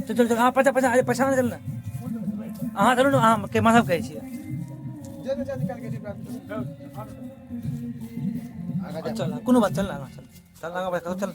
चल चल चल हाँ पचा पचा पचा चल ना हाँ चलो ना हाँ के माधव कहै छियै चल कोनो बात चल ना चल चल आगा बढ़ चल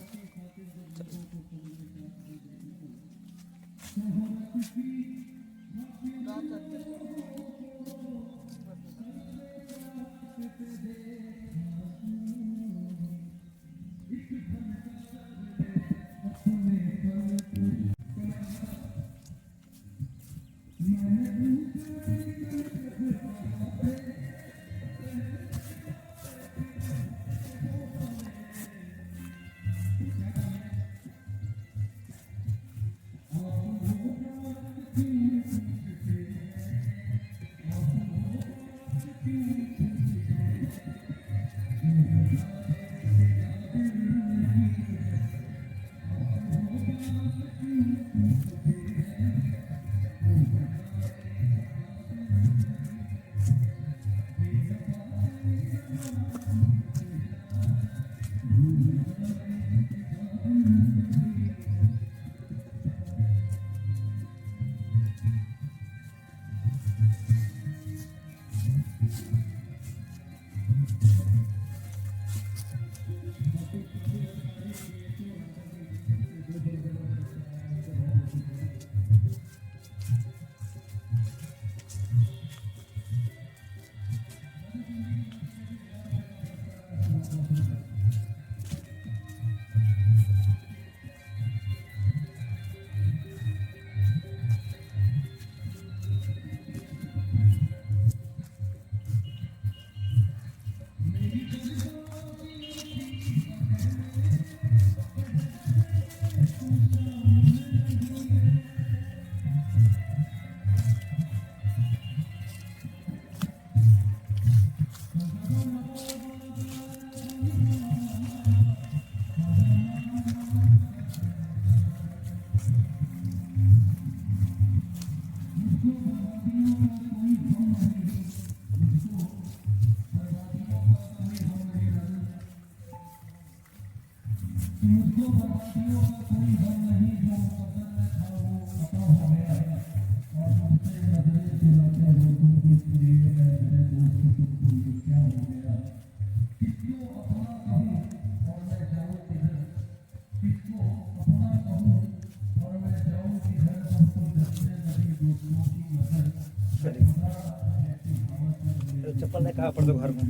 चप्पल नहीं कहाँ पड़तो घर में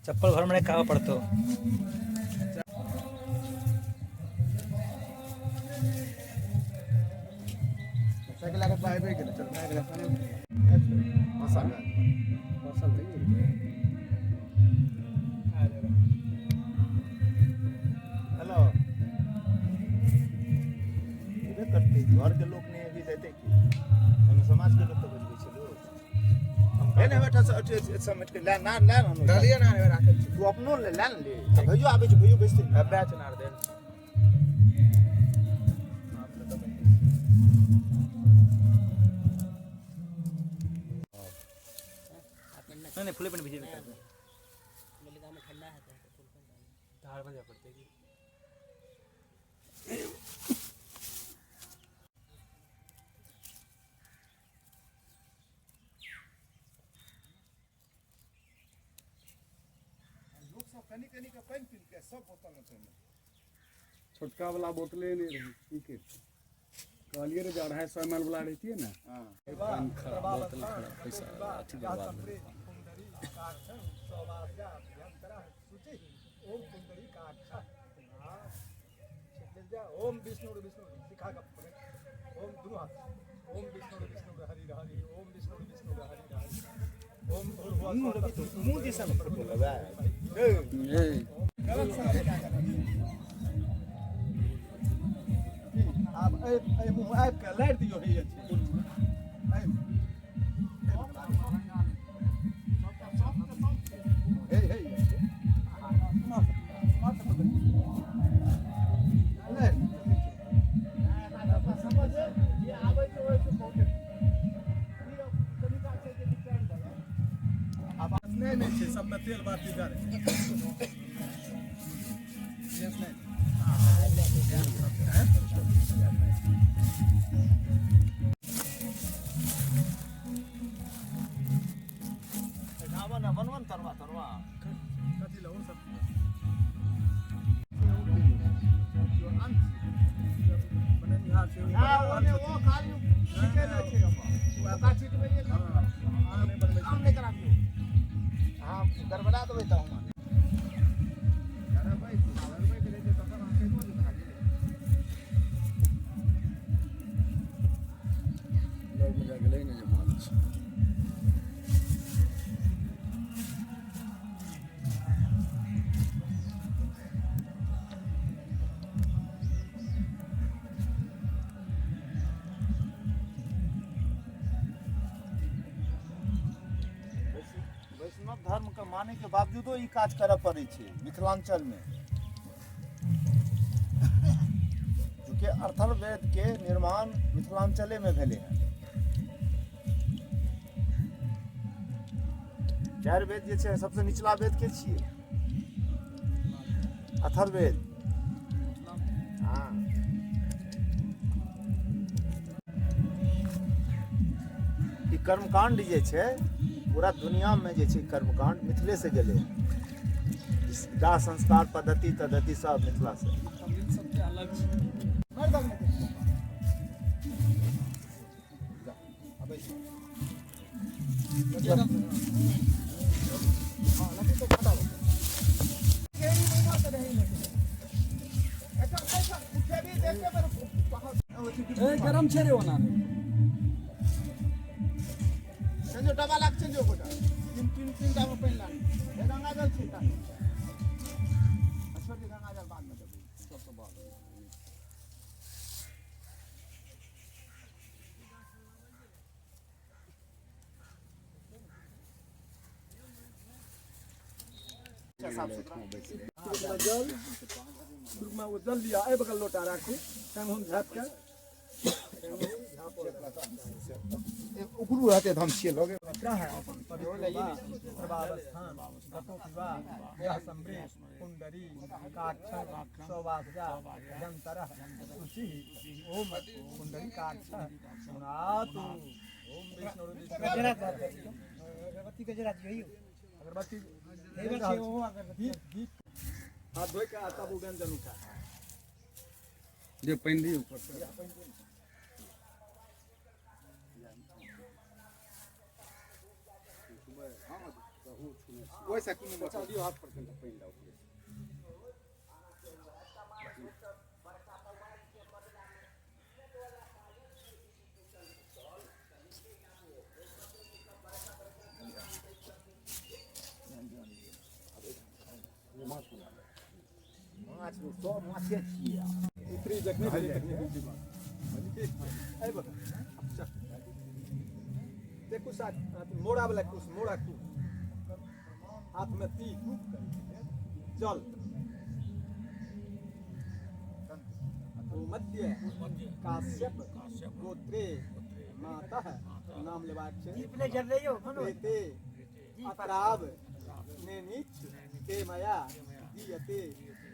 चप्पल घर में नहीं कहाँ पड़तो साइकिल आगे पाए पे चल साइकिल पाने मसाला मसाला हेलो इधर करते घर के लोग ने भी देते कि हम समाज के लोग तो बच गए चलो एने बैठा समेट के ला ना डालिए ना राखे तू अपनो ले लान ले भैयो आबे छ भैयो बेचते अब बैच नार दे नहीं फुले पण भिजे मेरे गांव में ठंडा है तो फुल पेन धार बजा पड़ते की लोग सब कनी कनी का पानी पी के सब बोतल में चले छोटका वाला बोतले नहीं रही ठीक है कहलिए रे 250 ml वाला रहती है ना हां पानी खराब बोतल खराब पैसा अथी बर्बाद हो ओम विष्णु विष्णु सिखा का ओम दोनों हाथ ओम विष्णु विष्णु हरि हरि ओम विष्णु विष्णु हरि हरि ओम मुंह जैसा नंबर बोला बे आप ए मुंह आप का लाइट दियो है अच्छी नहीं सब में तेल बात जा रहे हां वो खाली के ना छे हम का चीज में ये काम नहीं कराबियो हां गड़बड़ा देबै त हम अरे भाई भाई के लेके तकर आके बोल भागे लोग में जाके लेने जो माल छै वैष्णव धर्म के माने के बावजूदो ई काज करऽ पड़ै छै मिथिलांचल में क्योंकि अथर्ववेद के निर्माण मिथिलांचले में भेले हैं 4 वेद जे छै सबसे निचला वेद के छियै अथर्ववेद हाँ ई कर्मकांड जे छै पूरा दुनिया में जे छै कर्मकांड मिथिले से गेले दाह संस्कार पद्धति तद्धति सब मिथिला से तमिल सबसे अलग छै गरम छै रे ओना संजो डबा लाग संजो गोटा तीन डबा पेन लाग हे गंगा जल छी ता अश्वती गंगा जल बाद में देबो सब तो बाद साफ सुथरा जल में वो जल लिया ए बगल लोटा राखू संग हम झाप के उकरू रहते हम छिए लगे क्या है अपन सर्वावस्थान गतोपिवा यह संवृत कुंडरी काक्ष सौवासजा जंतरः उसी ओम कुंडरी काक्ष सुनातु ओम विष्णुरुद्र अगरबत्ती गजरात यही अगरबत्ती हाथ धोए के तब वो व्यंजन उठा जे पहन दी ऊपर से वैसा कि बचा दियो हाथ पर पहन लाओ उतरी जखने भेले तखने बिजली बात आई बता देखो साथ मोड़ा वाला कुछ मोड़ा कुछ हाथ में ती जल मध्य काश्यप गोत्रे माता नाम लेबाक छै प्रेते अपराव नेनिच के मया दीयते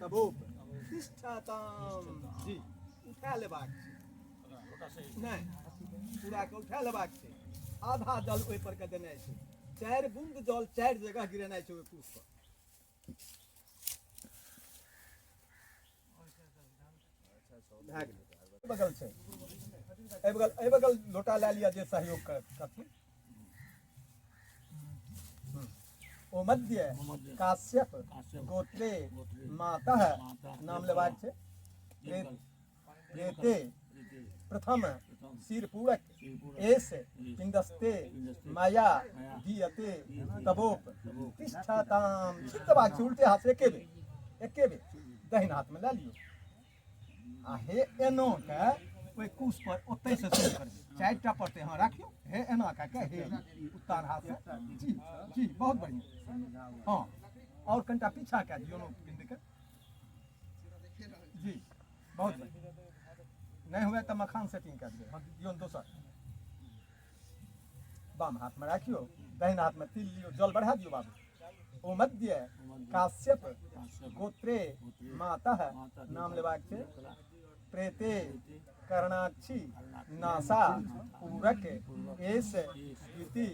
तबोप तिष्ठताम जी उठा लेबाक छै नहीं पूरा के उठा लेबाक छै आधा जल ओहि पर के देने छै 4 बूंद जल 4 जगह गिरेनाइ छै ओहि पुष्प पर बगल छै ए बगल लोटा ले लिया जे सहयोग करथिन ओ मध्य काश्यप गोत्रे माता नाम लेबाक छै प्रेते प्रथम सिर पूरक एस पिंडस्ते माया दीयते तबोप तिष्ठताम चित्तबाक छै उल्टे हाथ से एके बेर दाहिन हाथ में ले लियो आ हे एनो के ओइ कुश पर ओतै से शुरू करबे 4टा पड़ते हां राखियो हे एना का के हे उत्तान हाथ से जी जी बहुत बढ़िया हां और कनटा पीछा के दियो नो पिंड के जी बहुत बढ़िया नहीं हुए तो मखान सेटिंग कर दे दियो दोसर बाम हाथ में राखियो दाहिने हाथ में तिल लियो जल बढ़ा दियो बाबू ओ मध्य काश्यप गोत्रे माता नाम लेबाक छै प्रेते कर्णाक्षी नासा पूरक एस युति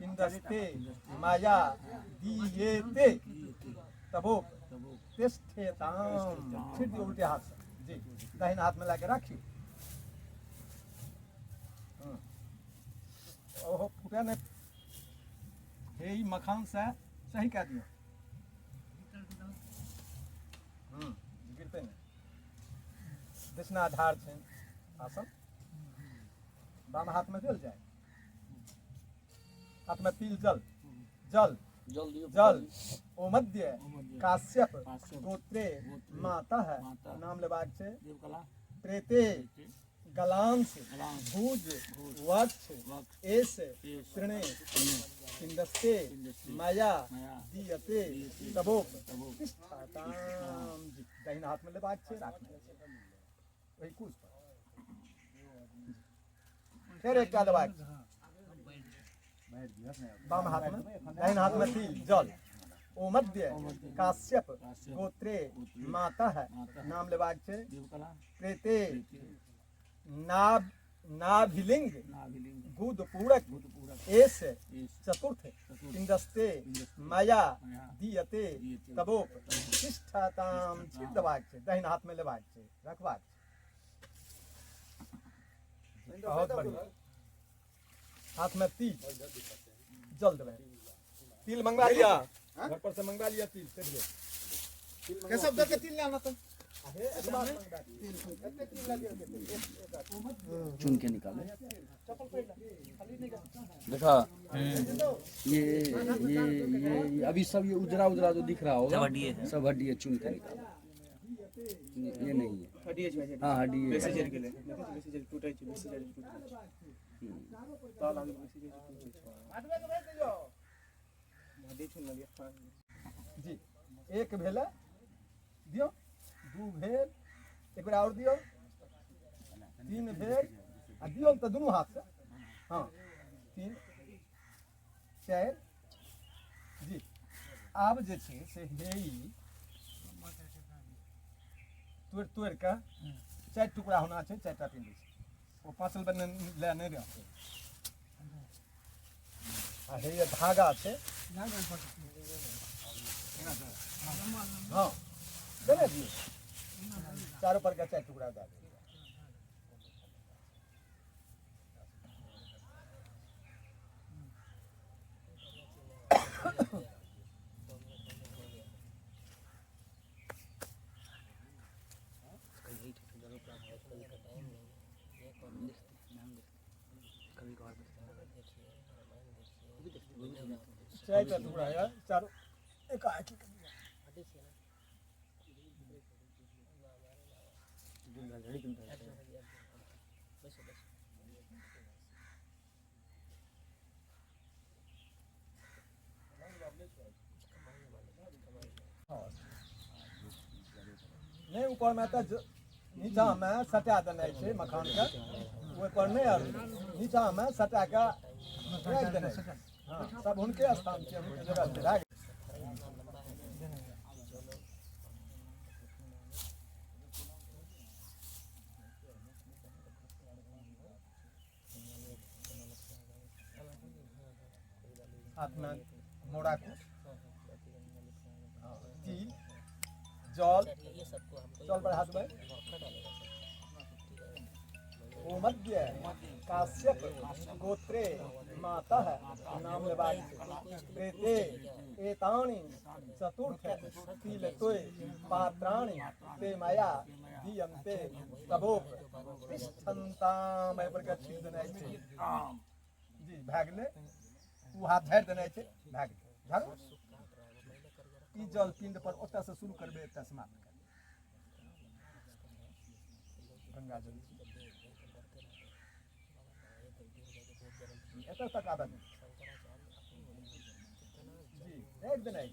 इंदस्ते माया दीयेते तबोप तिष्ठताम फिर दियो उल्टे हाथ से जी दाहिने हाथ में लाके राखियो ओहो फूटे ने हे ई मखान से सही कह दियो गिरते ने दक्षिणा आधार छै आसन बाम हाथ में जल जाए हाथ में तिल जल जल जल ओ मध्य काश्यप गोत्रे माता है नाम लेबाक छै प्रेते गलांश भुज वक्ष एस तृणे इंदस्ते माया दीयते तबोप तिष्ठताम जी दाहिना हाथ में लेबाक छै राखना वही कुछ फिर एक क्या लेबाक बाम हाथ में दाहिना हाथ में तिल जल ओ मध्य काश्यप गोत्रे माता है नाम लेबाक छै प्रेते नाभिलिंग गुद पूरक एस चतुर्थ इंदस्ते माया दीयते तबोप तिष्ठताम छिदबाक छै दाहिना हाथ में लेबाक छै रखबाक छै बहुत बढ़िया हाथ में तिल जल देबै तिल मंगवा लिया घर पर से मंगवा लिया तिल कैसे दे के तिल लाना तो चुन के निकाले देखा ये अभी सब ये उजरा उजरा जो दिख रहा होगा सब हड्डी है चुन के निकाले ये नहीं है हाँ हड्डी है जी एक भेला दियो दू भेल एक बार और दियो तीन भेल आ दियो तो दोनों हाथ से हाँ 3 4 जी आब जे छै से हे ई तोड़ तोड़ के 4 टुकड़ा होना छै 4 टा पिन वो पाँचल बने ले नहीं रह आ हे ये धागा छै हाँ देने दिए चारों पर का 4 टुकड़ा डाल चाय का टुकड़ा है चारों एक आँख की नहीं ऊपर में तो नीचा में सटा देना है मखान का ऊपर नहीं और नीचा में सटा का रख देना है हाँ सब उनके स्थान से उनके जगह पे रख हाथ में मोड़ा को तिल जल जल पर हाथ में ओ मध्य काश्यप गोत्रे माता है नाम लेबाक प्रेते एतानि चतुर्थ तिल तोय पात्राणि ते माया दीयन्ते तबोप तिष्ठन्ताम एहि पर के छीन देनाइ छै जी भाग ले वो हाथ झाड़ि देनाइ छै भाग ले झाड़ू ई जल पिंड पर ओतऽ से शुरू करबे एतऽ समाप्त करबे गंगा जल एतऽ तक आबे जी एक दिन आई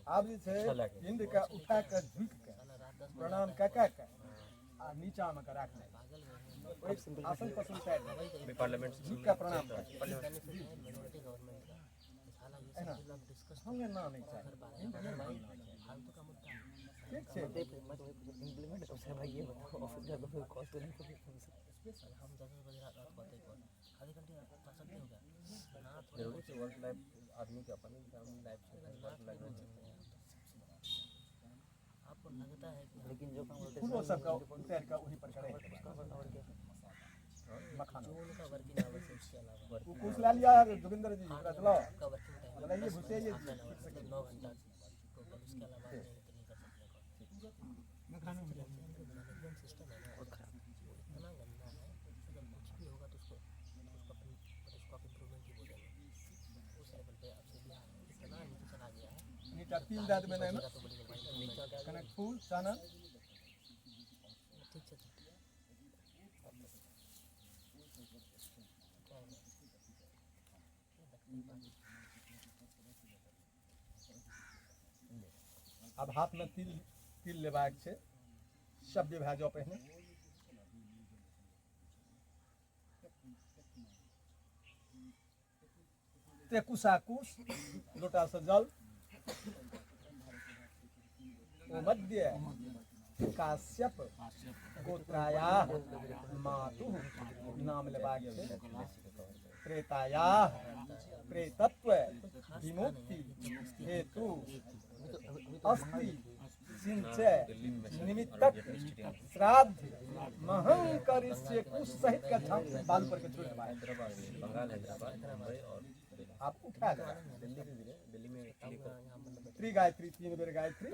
आप जे इंद्र का उठा कर झुक के प्रणाम कह के आ नीचा में कर रखना कोई आसन पसंद साइड में पार्लियामेंट जी का प्रणाम है ना हमें ना नहीं चाहिए ठीक है इम्प्लीमेंट कब से भाई ये बताओ ऑफिस का कोई कॉस्ट नहीं तो हम 10 बजे रात को आते हैं आधे घंटे पास सकते हो क्या ना जरूरी से वर्क लाइफ आदमी के अपन लाइफ से वर्क लाइफ आपको लगता है कि लेकिन जो काम होते फूलों सब का पैर का वहीं पर करे मखाना जो उनका वर्किंग आवर्स है उसके अलावा वो कुछ ला लिया है जोगिंदर जी पूरा चलाओ आपका वर्किंग टाइम बनाइए घुसे ये 9 घंटा टोटल उसके अलावा नहीं कर सकते मैनेजमेंट सिस्टम है ना इतना गंदा है अगर कुछ भी होगा तो उसको आप इम्प्रूवमेंट ही बोलेंगे उस लेवल पे आपसे भी इतना नीचे चला गया है नीचा 3 दांत में ना तो बड़ी नीचे कनक फूल चना ठीक से अब हाथ में तिल तिल लेबाक छै शब्द भए जाओ पहिने तेकुसाकुश लोटा से जल ओ मध्य काश्यप गोत्राया मातु नाम लेबाक छै त्रेताया प्रेतत्व विमुक्ति हेतु अस्ति सिंचय निमित्तक श्राद्ध महंकरिष्य कुश सहित का छाप बालू पर के छोड़ दबाए बंगाल हैदराबाद मुंबई और आप उठा दे दिल्ली में त्रि गायत्री 3 बेर गायत्री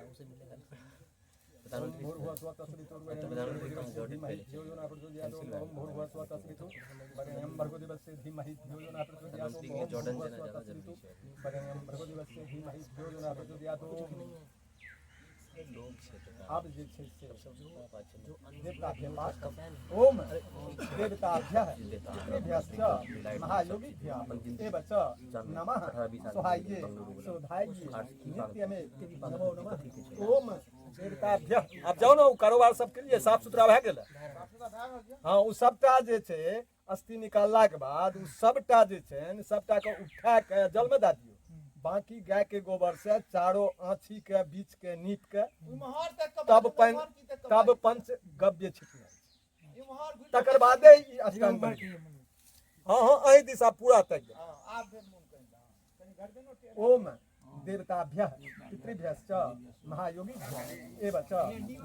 भोर हुआ स्वा तस्मितो धीमहि धियो यो न प्रचोदयात् ओम भोर हुआ स्वा तस्मितो बगेयम भर्गो दिवस्य धीमहि धियो यो न प्रचोदयात् ओम जॉर्डन से ज्यादा जरूरी है बगेयम भर्गो दिवस्य धीमहि धियो यो न प्रचोदयात् ओम लोग क्षेत्र अब जे छै से देवता के पास ओम देवताभ्यः पितृभ्यश्च महायोगिभ्यः एव च नमः सोहाये सोधाये नित्यमे नमो नमः ओम देवताभ्यः अब जाओ ना कारोबार सबके लिए साफ सुथरा भए गेल हाँ उ सबटा जे छै अस्थि निकालला के बाद उ सबटा जे छै सबटा के उठा के जल में दए दियौ बाकी गाय के गोबर से चारों आँछी के बीच के नीप के तब पंच गव्य छिटना तकर बादे ई अष्टांग बने हाँ हाँ एहि दिशा पूरा तक ओम देवताभ्यः पितृभ्यश्च महायोगिभ्यः एव च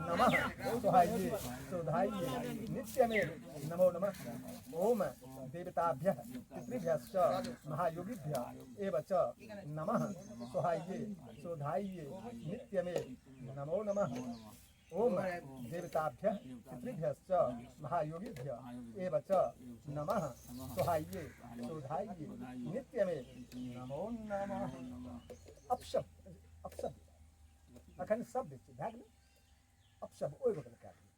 नमः सोहाये सोधाये नित्यमे नमो नमः ओम देवताभ्यः पितृभ्यश्च महायोगिभ्यः एव च नमः सोहाये सोधाये नित्यमे नमो नमः ओम देवताभ्यः पितृभ्यश्च महायोगिभ्यः एव च नमः सोहाये सोधाये नित्यमे नमो नमः अपशब्द अखन शब्द छै भए गेलै अपशब्द ओहि बगल कए दियौ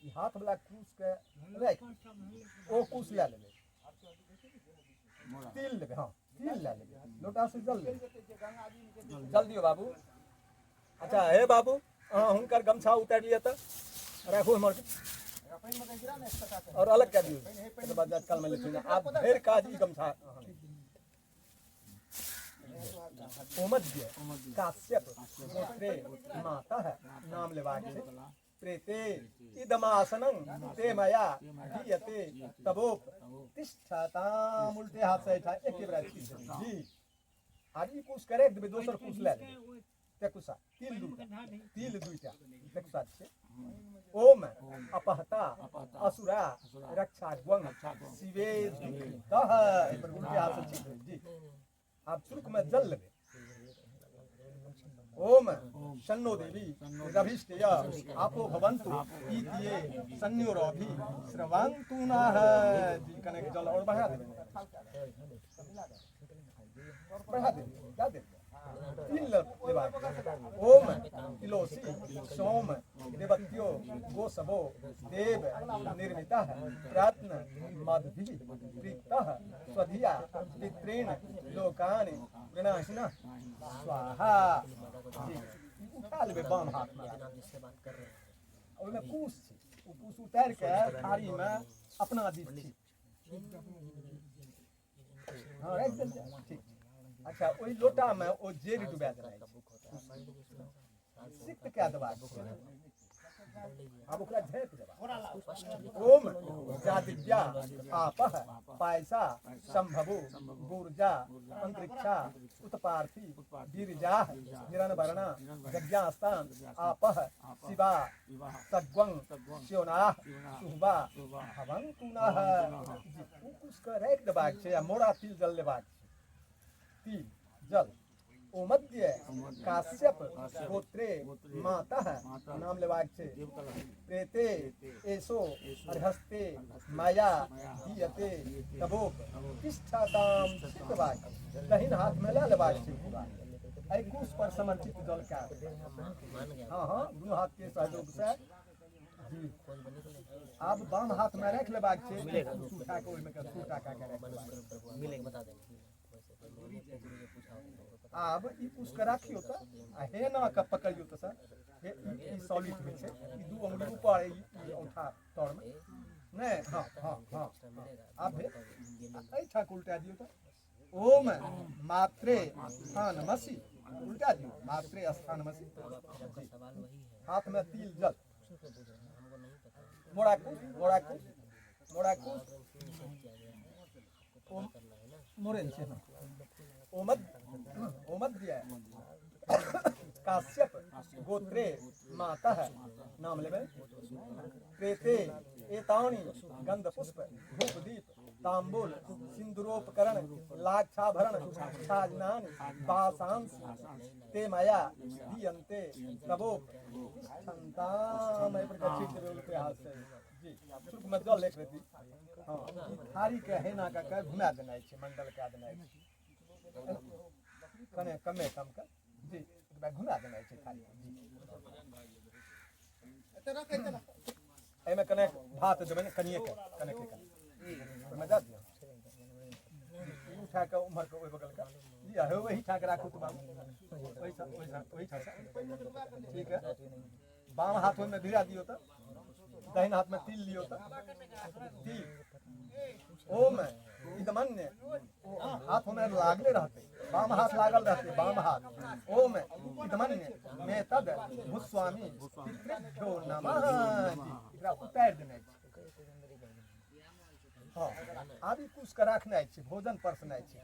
ई हाथ वाला कुश के राखि ओ कुश लए लेबै तिल लेबै हाँ तिल लए लेबै लोटा से जल लेबै जल दियौ बाबू अच्छा हे बाबू अहाँ हुनकर गमछा उतारि लिअ तऽ राखू हमर और अलग कए दियौ तकर बाद काल में लेथिन आब भरि काज ई गमछा ओमध्य काश्यप गोत्रे माता है नाम लेबाक छै प्रेते इदमासनं ते मया दीयते तबोप तिष्ठताम उल्टे हाथ से उठा एक बेर जी आब ई कुछ करे देबै दोसर कुछ लए लेबै तेकुसा तिल दुइटा तेकुसा छै ओम अपहता असुरा रक्षा ग्वं शिवे दुःखितः एक बेर उल्टे हाथ से जी आप चुरुक में जल लेबै ओम शन्नो देवी रभिष्टय आपो भवन्तु ईतिये सन्योरभि श्रवन्तु नः जी कनेक जल और बढ़ा देबै क्या देबै तीन लेबाक ओम तिलोसी सोम देवत्यो गोसवो देव निर्मितः प्रत्न मद्भिः प्रीतः स्वधिया पितॄन् लोकानि विनाशिनः स्वाहा जी उठा लेबै बाम हाथ में जिससे बात कर रहे हैं ओहिमे कुश छै, ओ कुश उतारि के थारी में अपना दिस छी। हाँ राखि देल जाय, ठीक। अच्छा ओहि लोटा में ओ जेर डुबा देनाइ छै, सिक्त कए देबाक छै। आब ओकरा झाँपि देबाक। ओम जादिव्या आपः पायसा संभवो गुर्जा अंतरिक्षा उत्पार्थी गिरिजा हिरणवर्णा यज्ञास्तान आपः शिवा सग्वं स्योनाः सुहबा हवं तुनः। उसका राखि देबाक छै आ मोरा तिल जल लेबाक छै। तिल जल ओ मध्य काश्यप गोत्रे मातः नाम लेबाक छै। प्रेते एसो अर्हस्ते माया दीयते तबोप तिष्ठताम चितवाक। दहिन हाथ में लए लेबाक छै पूरा, एहि कुश पर समर्पित जल का। हाँ हाँ दुनू हाथ के सहयोग से जी। आब बाम हाथ में राखि लेबाक छै, कुश उठा के ओहिमे के छूटा का के राखि लेबाक। आब ई कुश के राखियो त आ हेना के पकड़ियो त सर ई सॉलिड में छै। ई दू अंगुली ऊपर ई औठा तर में नहीं। हाँ हाँ हाँ आब एहि ठाक उल्टा दियो त। ओम मात्रे स्थानमसि, उल्टा दियो मात्रे स्थानमसि। हाथ में तिल जल मोड़ा कुश मोड़ा कुश मोड़ा कुश मोरेन छै। ओमध्य काश्यप गोत्रे मातः नाम लेबै। प्रेते एतानि गंध पुष्प धूप दीप तांबूल सिंदूरोपकरण लाक्षाभरण छाजनानि बासांस ते मया दीयन्ते तबोप तिष्ठन्ताम। एहि पर गच्छित बोलते हाथ से जी शुल्क में जल लेख रही। हाँ थारी के हेना का घुमा देनाइ छै, मंडल कए देनाइ छै। कने कमे कम के जी घुमा देनाइ छै थारी जी। एहिमे कने भात देबै ने कनिए के कने के ओहिमे दऽ दियौ। उठा के उम्हर के ओहि बगल के लिया हे वही ठाक राखू तो बाबू वही ठाक ठीक है। बाम हाथ में भिड़ा दियो तो, दाहिने हाथ में तिल लियो तो तिल। ओम इदमन्य हाथ में लागले रहते, बाम हाथ लागल रहते बाम हाथ। ओम इदमन्य में तद भूस्वामी पितृभ्यो नमः। एकरा उतारि देनाइ छै। हाँ आब ई कुश के राखनाइ छै, भोजन परसनाइ छै।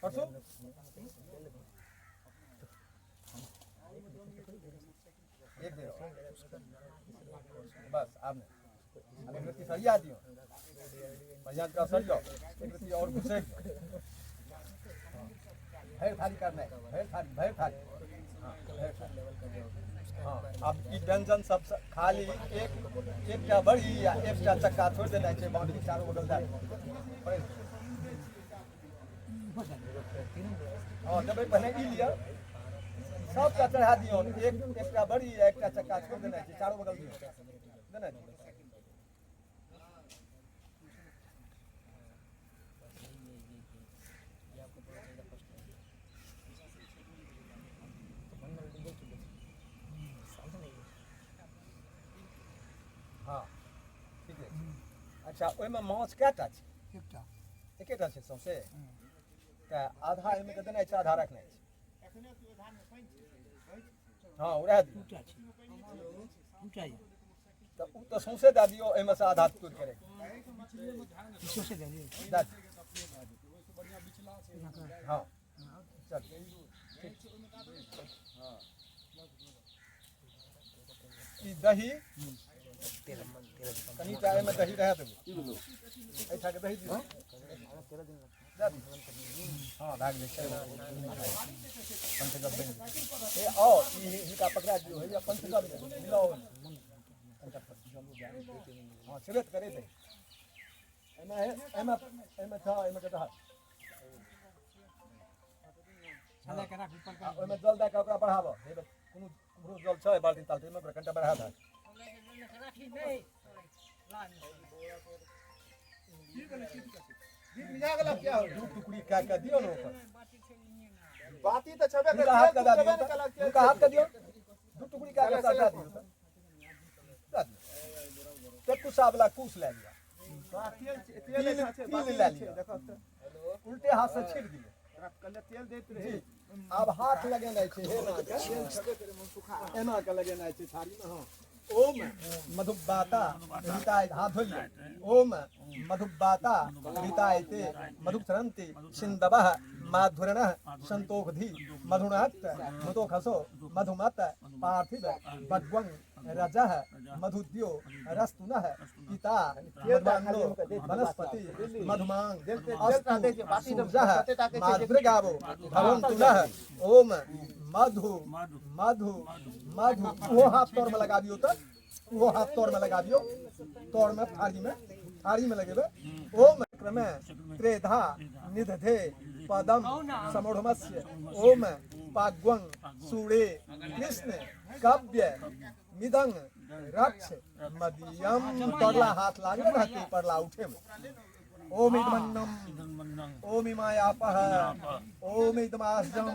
परसो एक दे बस अब एक रत्ती सरिया दियो, बढ़िया का सरियो एक रत्ती और घुसे भैर थाली करना है। भैर थाली हाँ भैर थाली। हाँ अब ई व्यंजन सब खाली एकटा बड़ी या एकटा चक्का छोड़ देना है, बाकी चारों बगल दा। हाँ जब पहले ई लिया सबका चढ़ा दियो, एकटा बड़ी या एकटा चक्का छोड़ देना है, चारों बगल दियो देना है। हाँ ठीक है। अच्छा ओहिमे माछ कएटा छै? एकेटा छै सौंसे। तऽ आधा एहिमे के देनाइ छै, आधा रखनाइ छै। हाँ उड़ा दियौ तऽ ओ तऽ सौंसे दए दियौ, एहिमे से आधा तोड़ के राखि हाँ चल ठीक। हाँ ई दही कनिटा एहिमे दही रहै देबै, एहिठाम के दही दियौ। हाँ भए गेलै पंचगत बनि गेलै। आओ हिनका पकड़ा दियौ, हैया पंचगत मिलाओ। हाँ छेबे तऽ करे दे एहिमे एहिमे एहिमे था एहिमे के दहा ओहिमे जल दए कऽ ओकरा बढ़ाबऽ। कोनो जल छै बाल्टी ताल्टी में कनिटा बढ़ा दे। मिला गला क्या हो दू टुकड़ी क्या दियो ना ऊपर बाती तो छबे उनका हाथ का छबे दियो न कला तो, उनका हाथ का दियो दू टुकड़ी क्या साटा दियो तो कुछ साबला कुछ ले लिया तेल तिल ले लिया देखो तो उल्टे हाथ से छीट दिए कल तेल देत जी रहे अब हाथ लगे नहीं छे हे ना का छबे करे मुंह सुखा एना का लगे नहीं छे थारी में हां ओम मधुबाता हिताय हाथ धोलिए ओम मधुबाता हितायते मधुचरन्ति सिंदवः माधुरणः संतोषधि मधुनात् मधुखसो मधुमत पार्थिव भगवं रजः मधुद्यो रस्तुनः पिता मधुमानो वनस्पति मधुमांग अस्तु सूर्यः माधुर्गावो भवन्तुनः ओम मधु मधु मधु वो हाथ तोड़ में लगा दियो तो वो हाथ तोड़ में लगा दियो तोड़ में थारी में लगे ओम क्रमे त्रेधा निदधे पदम समोढ़मस्य ओम पाग्वं सूड़े कृष्ण कव्य मिदंग रक्ष मदियम तोड़ला हाथ लागे रहते परला उठे में ओम इदमन्नम ओम इमायापः ओम इदमास्यम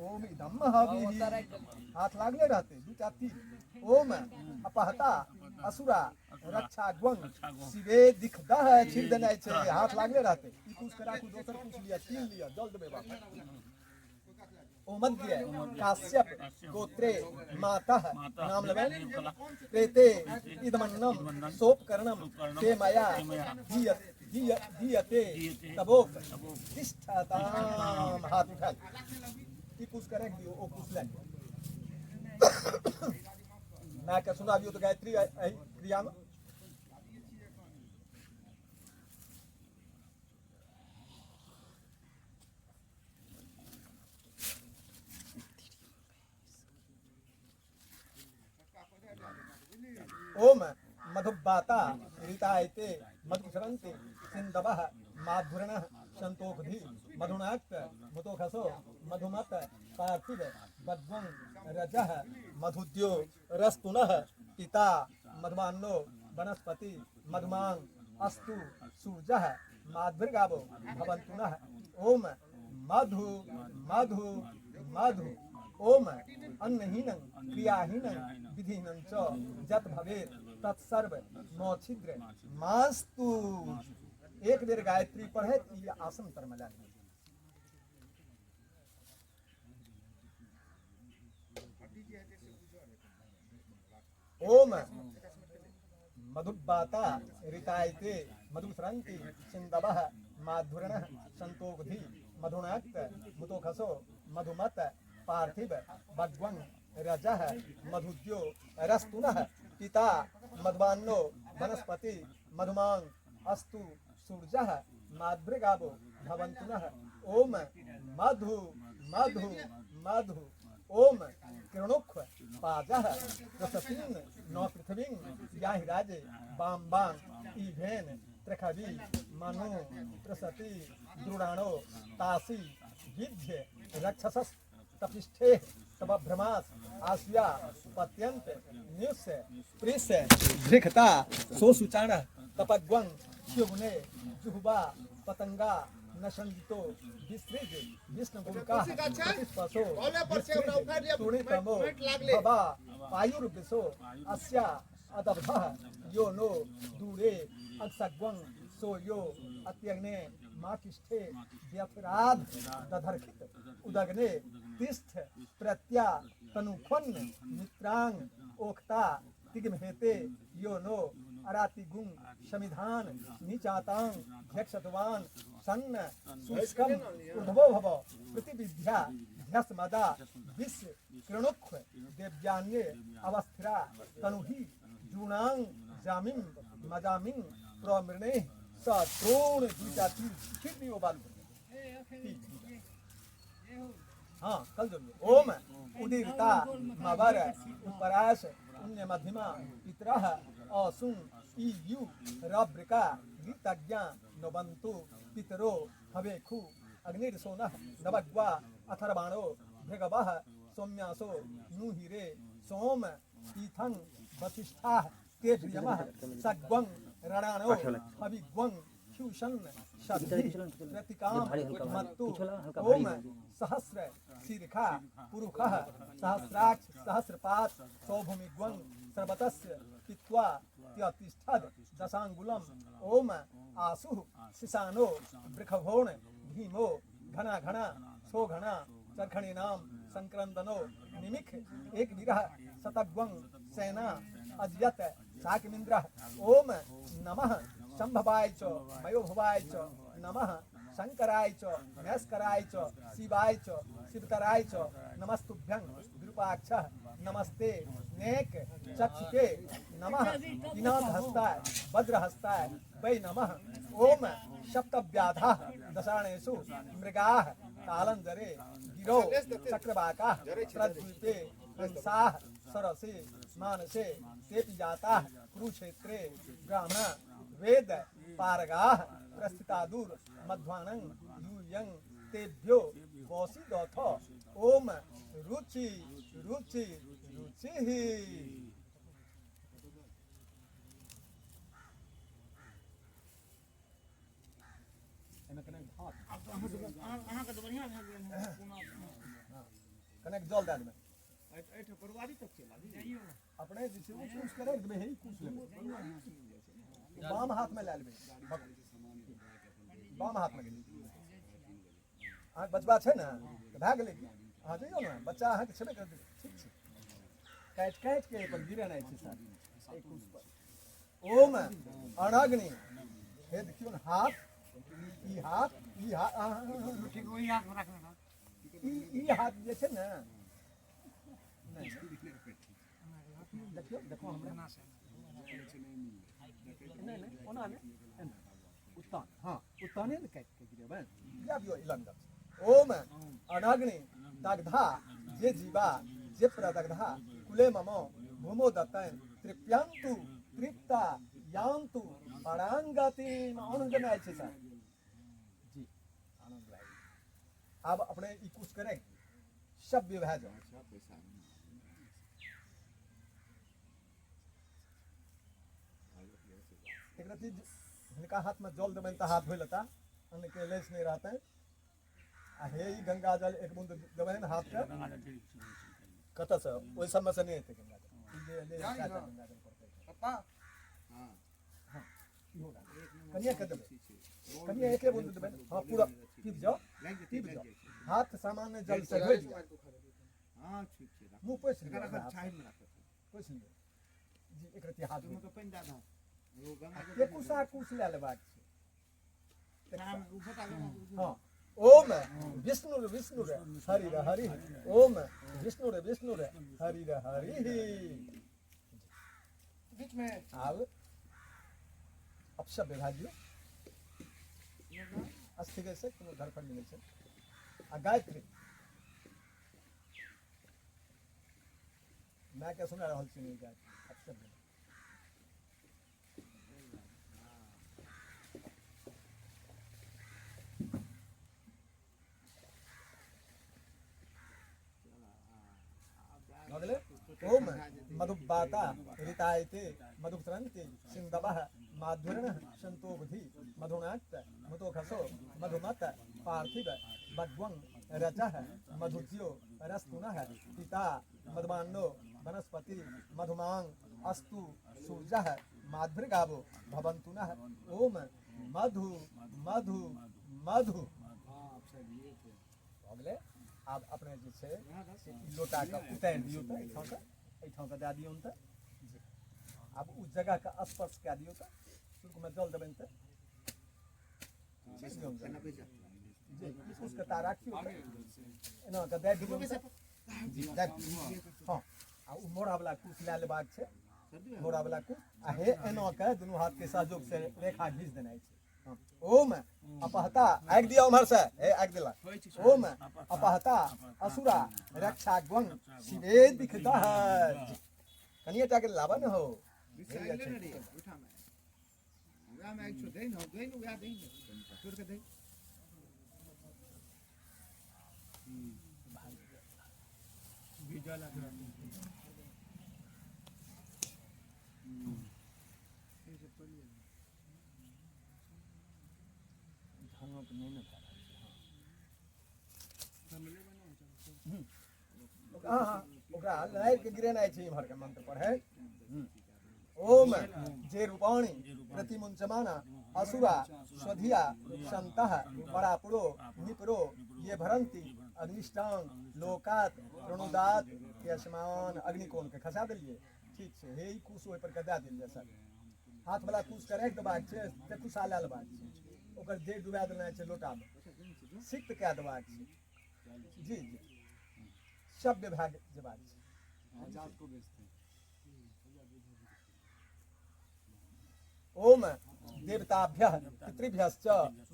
ओम इदम हविः हाथ लागले रहते दू चार तीन ओम अपहता असुरा रक्षा ग्वंग शिवे दिखदह छिड़ देने छे हाथ लागले रहते ई पूछ करा को दोसर पूछ लिया तीन लिया जल्द में बाप ओमद्य काश्यप गोत्रे मातः नाम लेवेन प्रेते इदमन्नम सोपकर्णम ते माया दीयते तबोक तिष्ठताम हाथ उठा की कुछ करे दियो ओ कुछ ले ना के सुनाबियो तो गायत्री क्रिया में ओम मधुबाता ऋतायते मधुचरन्ति सिंदवः माधुरणः संतोषधि मधुनाक्त मधुखसो मधुमत पार्थिव भगवं रजः मधुद्यो रस्तुनः पिता मधुमानो वनस्पति मधुमांग अस्तु सूर्यः माधुर्गावो भवन्तुनः ओम मधु मधु मधु ओम अन्नहीनं क्रियाहीनं विधिहीनं च जत भवेत् तत्सर्व मोक्षिद्र मास्तु एक बेर गायत्री पढ़े ये आसन तर में जाने ओम मधुबाता ऋतायते मधुस्रन्ति सिंदवः माधुरणः संतोषधि मधुनाक्त मुतोखसो मधुमत पार्थिव भगवं रजः मधुद्यो रस्तुनः पिता मधुमानो वनस्पति मधुमांग अस्तु सूर्यः माधुर्गावो भवन्तुनः ओम मधु मधु मधु ओम किरणुक्ष पाजः रसतीन नौ पृथ्वीं याहि राजे बाम बाम ईभेन त्रिखवी मनु प्रसति द्रुडाणो तासी विद्य रक्षसस् तपिष्ठे तब भ्रमास आस्या पत्यंत न्युस्य प्रिस्य धृखता सोसुचाण तपग्वं शिवने जुहुबा पतंगा नशंदितो विसृज विष्णुगुरुका प्रतिस्पसो तुणितमो भवा पायुर्विसो अस्या अदभः यो नो दूरे अक्षग्वं सो यो अत्यग्ने माकिष्ठे व्यथराध दधर्खित उदग्ने तिष्ठ प्रत्या तनुखन्न मित्रांग ओखता तिग्महेते यो नो अरातिगुं समिधान निचातांग झक्षतवान सन्न शुष्कम उद्भवो भव प्रतिविद्या ध्यस्मदा विश्व कृणुक्ष देव्यान्ये अवस्थिरा तनुहि जूणांग जामिं मजामिं प्रमृणे सत्रोण द्विजाति कितनी वो बात हाँ कल जो ओम उदीरता मवर उपराश उन्य मध्यमा पितरः असुं ईयु रब्रिका गीतज्ञा नवंतु पितरो हवेखु अग्निर्सोनः नवग्वा अथर्वाणो भृगवः सौम्यासो नुहिरे सोम तीथं वसिष्ठाः तेभ्यमः सग्वं రణानो अभिग्वं क्षुषन् शब्दि प्रतिकाम मत्तु ओम सहस्र शीर्षा पुरुषः सहस्राक्ष सहस्रपात सौभूमिग्वं सर्वतस्य पित्वा त्यतिष्ठद् दशांगुलम ओम आसु शिशानो वृखभोण भीमो घना घना सो घना चरखणी नाम संक्रंदनो निमिख एक विरह शतग्वं सेना अजयत शाकमिंद्रः ओम नमः संभवाय च मयोभवाय च नमः शंकराय च नैस्कराय च शिवाय च शिवतराय च नमस्तुभ्यं विरूपाक्षः नमस्ते नेक चक्षुके नमः विनाथ हस्ताय वज्रहस्ताय वै नमः ओम सप्तव्याधाः दशाणेषु मृगाः कालंजरे गिरौ चक्रवाकाः प्रद्वीपे हंसाः सरसे मानसे तेपि जाताः कुरुक्षेत्रे ब्राह्मणा वेद पारगाः प्रस्थितादुर मध्वानं यूयं तेभ्यो वोसिदोथ ओम रुचि रुचि रुचि कनेक्ट जल दे में अपने जिसे वो कुछ करे में ही कुछ ले बाम हाथ में ले ले बाम हाथ में आ बचबा छै ना तो भाग ले आ जइयो ना बच्चा अहाँ के छबे कर दे ठीक छै काट काट के पर गिरे नहीं छै सर एक कुछ पर ओम अनग्नि हे देखियो ना हाथ ई हाथ ठीक वही हाथ में रखना ई हाथ जे छै ना नहीं देखियो देखो हमरा नहीं ओना ने उत्तान हां उत्ताने ने काट के गिरे बन याबियो इलंगा ओम अनग्नि दग्धा जे जीवा जे प्रदग्धा कुले ममो भूमो दत्तन तृप्यंतु तृप्ता यान्तु परांगति आनंद में आए छै सर जी आनंद लागे अब अपने ई कुछ करे सब विभाज एक रति इनका हाथ में जल देबन त हाथ होइलता अन के लेस नहीं रहते आ हे ई गंगा जल एक बूंद देबन हाथ के कत से ओइ समय से नहीं हेते गंगा जल ले गंगा जल पड़ते पप्पा हां हां की होगा कनिया के देबे कनिया एक बूंद देबे हां पूरा पीप जाओ हाथ सामान्य जल से धोइ दिया हां ठीक छै मुंह पोछ लिया छाई में रखो पोछ लिया जी एक रति हाथ में तो पेन दादा के कुसा कुछ ले लेबाक छै नाम उफटा हां ओम विष्णु रे हरि रे हरि ओम विष्णु रे हरि रे हरि बीच में आव अपशब्द भाजियो अस्थिक से कोनो धरफड़ मिले छै आ गायत्री मैं क्या सुना रहल छी गायत्री अपशब्द अगले ओम मधुबाता ऋतायते मधुत्रंते सिंधवः माधुर्यः संतोबुधि मधुनाक्त मधुखसो मधुमत पार्थिव भगवं रजः मधुज्यो रस्तुनः पिता मधुमान्नो वनस्पति मधुमांग अस्तु सूर्यः माधुर्गावो भवन्तुनः ओम मधु मधु मधु अगले आप अपने जे छै लोटा के उतार दियो त एठां के दे दियो त अब उस जगह का स्पर्श कर दियो त शुल्क में जल देबन त जी उसका तार राखियो एना के दे दियो जी हां आ उ मोड़ा वाला कुछ ले लेबाक छै मोड़ा वाला कुछ आ हे एना के दुनु हाथ के सहयोग से रेखा खींच देनाइ छै ओम अपहता आग दिया उमर से ए आग दिला ओम अपहता असुरा रक्षा ग्वं शिवे दिखता है कनिया जाके लावा न हो उठा में हमरा में एक छो दे न गई न या दे छोड़ के दे बीजा लगा हाँ हाँ ओकरा लहर के गिरेनाइ छै इम्हर के मंत्र पर है ओम जे रूपाणी प्रतिमुंचमाना असुरा स्वधिया संतः परापुरो निपरो ये भरंती अग्निष्टांग लोकात प्रणोदात यशमान अग्निकोण के खसा देलिए ठीक छै हे ई कुश ओहि पर के दे देलिए सर हाथ वाला कुश के राखि देबाक छै ते कुशा लए लेबाक छै ओकर जे डुबा देनाइ छै लोटा में सिक्त कए देबाक छै जी जी सब विभाग जेबाक छै ओम देवताभ्यः पितृभ्यश्च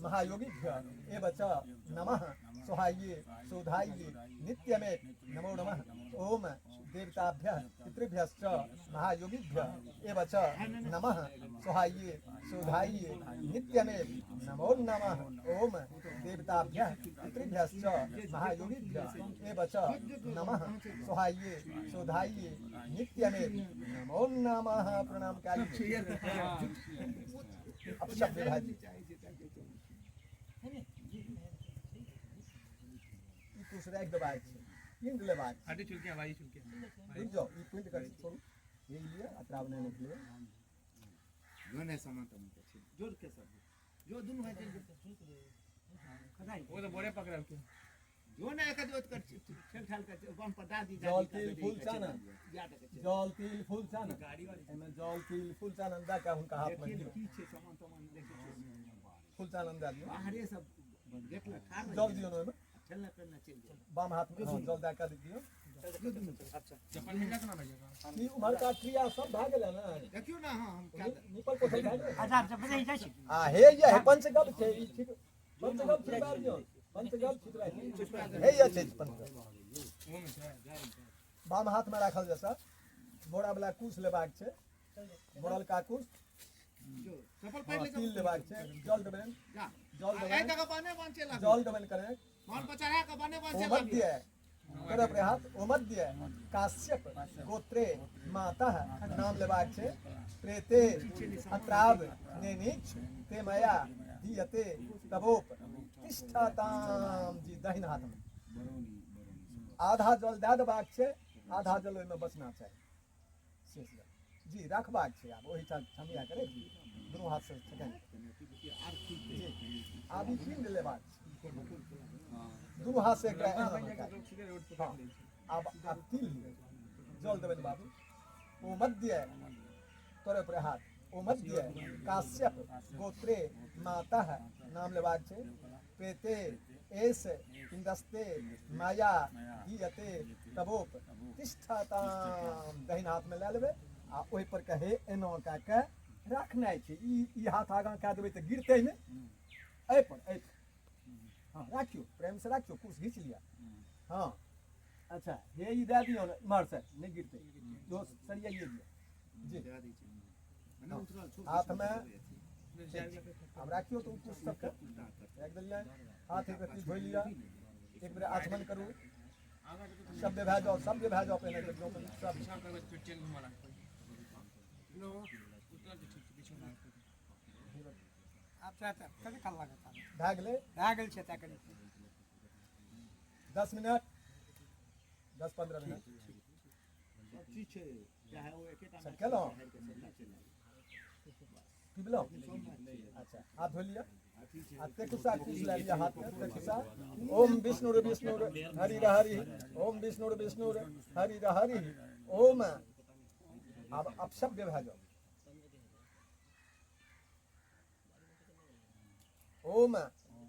महायोगिभ्यः एव च नमः सोहाये सोधाये नित्यमे नमो नमः ओम देवताभ्यः पितृभ्यश्च महायोगिभ्यः एव च नमः सोहाये सोधाये नित्यमे नमो नमः ओम देवताभ्यः पितृभ्यश्च महायोगिभ्यः एव च नमः सोहाये सोधाये नित्यमे नमो नमः प्रणाम कालिये अब शब्द भाजी ई दूसरा एक दबाई छै पिंड लेबाक हटे चुलके भाई चुलके रुक जाओ ई पिंड कर छोड़ू ये लिए अतराव नहीं निकले जो नहीं समानता में छै जोड़ के सब जो दुनु है वो तो बोरे पकड़ के जो ना एक जोत कर छै खेल ठाल कर बम पर दादी जल तिल फूल चाना जल तिल फूल चाना एमे जल तिल फूल चाना दा का हुनका हाथ में दियो की छै सामान देखे छै फूल चाना दा दियो बाहरे सब देखला ठार जल दियो ना एमे चलना करना चल जाए बाम हाथ में जल दा का दियो चप्पल मिलना तो ना भैया ई उमर का क्रिया सब भाग गेल ना देखियो ना हां हम क्या निपल को भाग गेल हजार जब बजे जाइ छै आ हे ये है पंचगब छै ई ठीक पंचगब छिपा दियो पंचगब छिपा हे ये छै पंचगब वो में छै बाम हाथ में राखल जैसा बोरा वाला कुश लेबाक छै बोरल का कुश चप्पल हाँ, तिल लेबाक छै जल देबन जा जल आई देबन जगह पाने बांचे ला जल देबन करे मान पचाया का पाने बांचे ला ओमध्य करे प्रहात ओमध्य काश्यप गोत्रे माता नाम लेबाक छै प्रेते अत्राव नेनिच ते मया दीयते तबोप तिष्ठताम जी दाहिन हाथ में आधा जल दे देबाक छै आधा जल ओहिमे बचना चाही शेष जल जी रखबाक छै आब ओहि ठमिया करे दुनू हाथ से छकन जी आब ई पिंड लेबाक छै दुनू हाथ से एकरा एना हाँ, अब तिल जल देबन बाबू ओ मध्य तोरे पर हाथ ओ मध्य काश्यप गोत्रे माता नाम लेबाक छै प्रेते एस इंदस्ते माया दीयते तबोप तिष्ठताम दाहिन हाथ में ले लेबे आ ओहि पर कहे एना का के रखनाइ छै ई हाथ आगां कए देबै तऽ गिरतै नहि एहि पर हाँ राखियो प्रेम से राखियो कुछ घींच लिया हाँ अच्छा ये ई दे दियो ना इमहर से नहीं गिरते जो सरियाइए दियो जी हाथ में अब राखियो तो कुछ सब रख दिया हाथ एक रत्ती धो लिया एक बेर आचमन करू शब्द भए जाओ शब्द भए जाओ पहले जो सब शाम का फिर चेन घुमा रहा नो उतना तो ठीक पीछे ना आप चाहता कभी काल लागत भए गेलै भए गेल छै ता कनी 10 मिनट 10-15 मिनट चीज छै चाहे वो एकेटा सब केलो पीबलो अच्छा हाथ धो लिया आते कुसा कुछ ले लिया हाथ में ते कुसा ओम विष्णु हरि हरि ओम विष्णु हरि हरि ओम अब शब्द भए जाओ ओम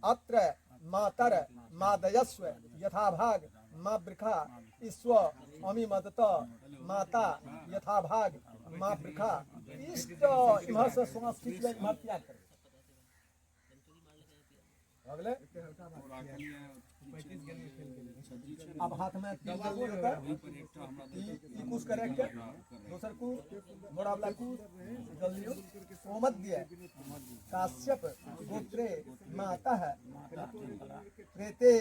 अत्र मातर मादयस्व यथा भाग मा वृखा ईश्व अमी मदत माता यथा भाग मा वृखा इष्ट इमहर से श्वास खींच ले इमहर त्याग कर अगले अब हाथ में तिल जल लियो ई कुछ करे के दोसर को मोड़ा वाला को जल लियो ओमध्य काश्यप गोत्रे माता प्रेते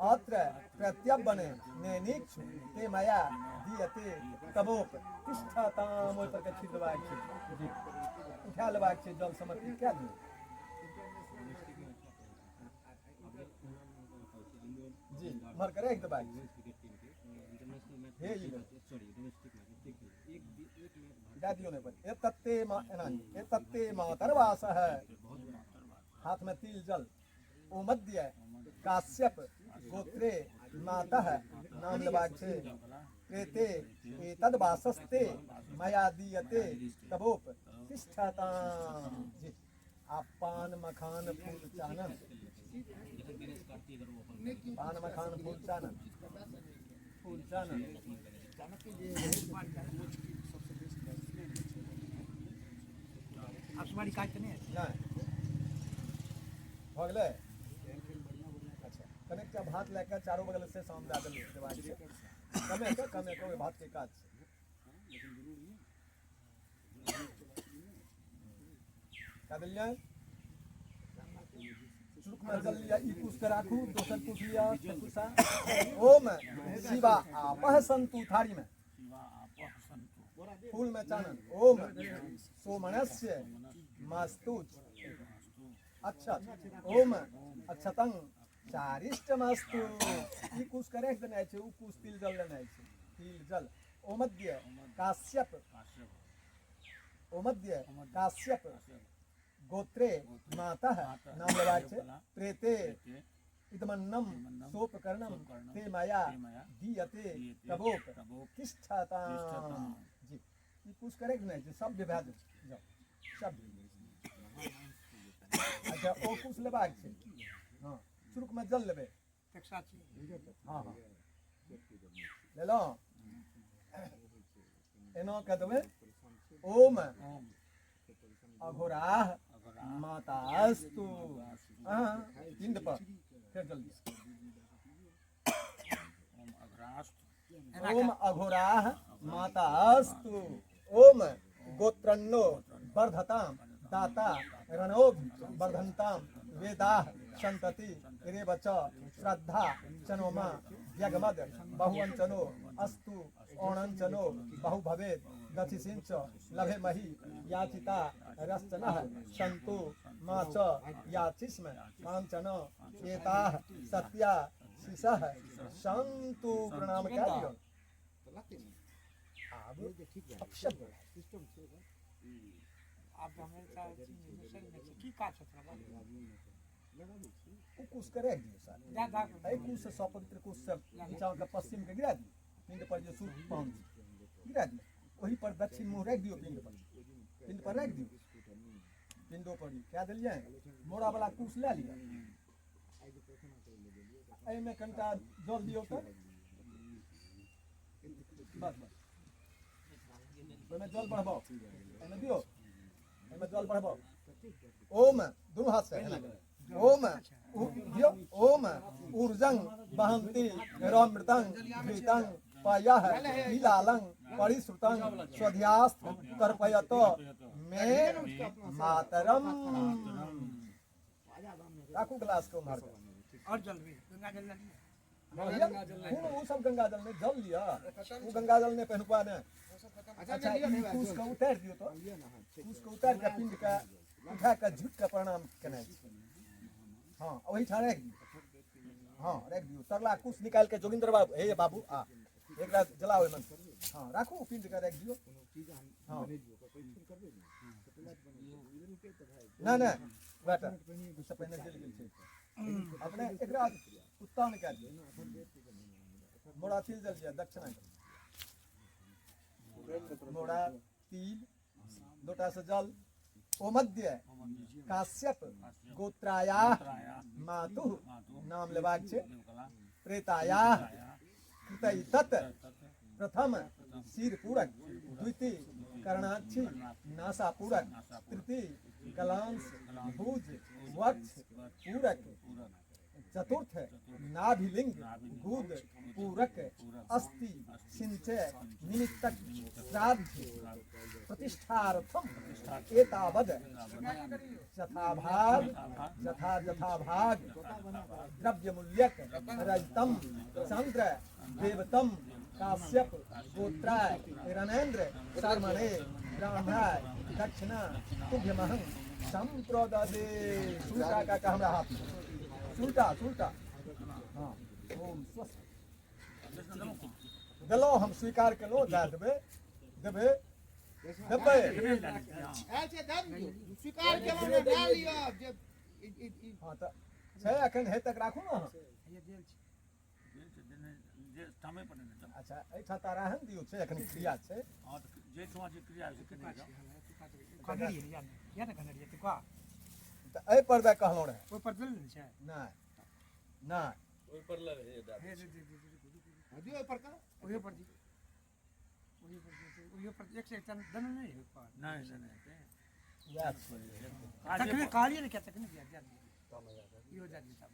अत्र प्रत्यबने नेनिक्ष ते मया दीयते तबोप तिष्ठताम ओइ पर के छिदबाक छै उठा लेबाक छै जल समर्पित कए दियौ मार करे एक दबाई हे ये दादियों ने बोले ये तत्ते मातरवास है हाथ में तिल जल ओ मध्य काश्यप गोत्रे माता है नाम लबाग से प्रेते एतद वासस्ते मया दीयते तबोप तिष्ठताम जी आप पान मखान फूल चानन पान मखान फूल चानन तुम्हारी काज नहीं है नहीं हो गए अच्छा कनेक्ट का भात लेकर चारों बगल से सामने आकर देवाल से कमे को भात के काज क्या दिल जाए चुरुक में जल लिया ई कुछ कर राखू दोसर कुछ लिया कुसा ओम शिवा आपह संतु थारी में फूल में चानन ओम सोमनस्य मास्तुज अच्छा ओम अक्षतंग चारिष्टमस्तु ई कुछ करे देने छै उ कुछ तिल जल लेने छै तिल जल ओमध्य काश्यप गोत्रे माता नाम लबाग छै प्रेते इदमन्नम सोपकर्णम ते माया दीयते तबोप तिष्ठताम जी ई कुछ करे देने छै सब विभाग जाओ सब अच्छा ओ कुछ लेबाक छै हां चुरुक में जल लेबे हाँ हाँ ले लो एनो कह देबे ओम अघोराह मातास्तु हाँ हिंद पर फिर जल्दी ओम अघोराह मातास्तु ओम गोत्रन्नो वर्धताम दाता रणोभ वर्धन्ताम वेदाः संतति रेवच श्रद्धा चनोमा यगमद बहुअंचनो अस्तु ओणंचनो बहु भवेद दथिसिंच लभे मही याचिता रश्चनः संतु माच याचिस्म कांचन एताः सत्या शिशः संतु प्रणाम क्या दियो अब अपशब्द आप हमें की काज कुछ करे दियो सर आई कुछ से स्वतंत्र कुछ से नीचा का पश्चिम के गिरा दियो पिंड पर जो सूर्य पहुंच गिरा दियो वही पर दक्षिण मुंह रख दियो पिंड पर रख दियो पिंडों पर क्या दिल जाए मोड़ा वाला कुछ ले लिया आई में कंटा जल दियो तो बस में जल बढ़ाओ में दियो में जल बढ़ाओ ओम दोनों हाथ से ओम ओम ऊर्जं बहंती रमृतं घृतं पायः नीलालं परिश्रुतं स्वध्यास्थ तर्पयत मे मातरम राखू ग्लास को मार और जल भी गंगा जल नहीं वो सब गंगा जल में जल लिया वो गंगा जल ने पहनुआ ने अच्छा कुछ का उतार दियो तो कुछ का उतार के पिंड का उठा के झुक का प्रणाम करना हाँ वही ठा रख दियो हाँ रख दियो तरला कुछ निकाल के जोगिंदर बाबू हे बाबू आ एक रात जलाओ मन हाँ राखो पिंड का रख दियो हाँ ना ना बेटा उससे पहले जल गेल छै अपने एक रात उत्तान कर दियो मोड़ा तिल जल दिया दक्षिणा मोड़ा तिल लोटा से जल ओ मध्य काश्यप गोत्राया मातु नाम लेबाक छै प्रेताया कृतई तत् प्रथम सिर पूरक द्वितीय कर्णाक्षी नासा पूरक तृतीय कलांश भुज वक्ष पूरक चतुर्थ नाभिलिंग गुद पूरक अस्थि सिंचय निमित्तक श्राद्ध प्रतिष्ठार्थम एतावद यथाभाग यथाभाग द्रव्य मूल्यक रजतम चंद्र देवतम काश्यप गोत्राय रणेन्द्र शर्मणे ब्राह्मणाय दक्षिणा तुभ्यमहं संप्रददे सुल्टा का हमरा हाथ सुल्टा हाँ ओम स्वस्थ दिलो हम स्वीकार करो जा देबे देबे देबे ऐसे दम स्वीकार केलो ने डाल लियो जे हां त छै अखन हे तक राखू न अच्छा एठा तारा हन दियो छै अखन क्रिया छै त ए पर दा कहलो रहे ओइ पर दल छै नहीं नहीं दियो पर का ओहि पर एक से एक दन नहीं है पर याद तकने कालिए ने क्या तकने दिया यो जा दी साहब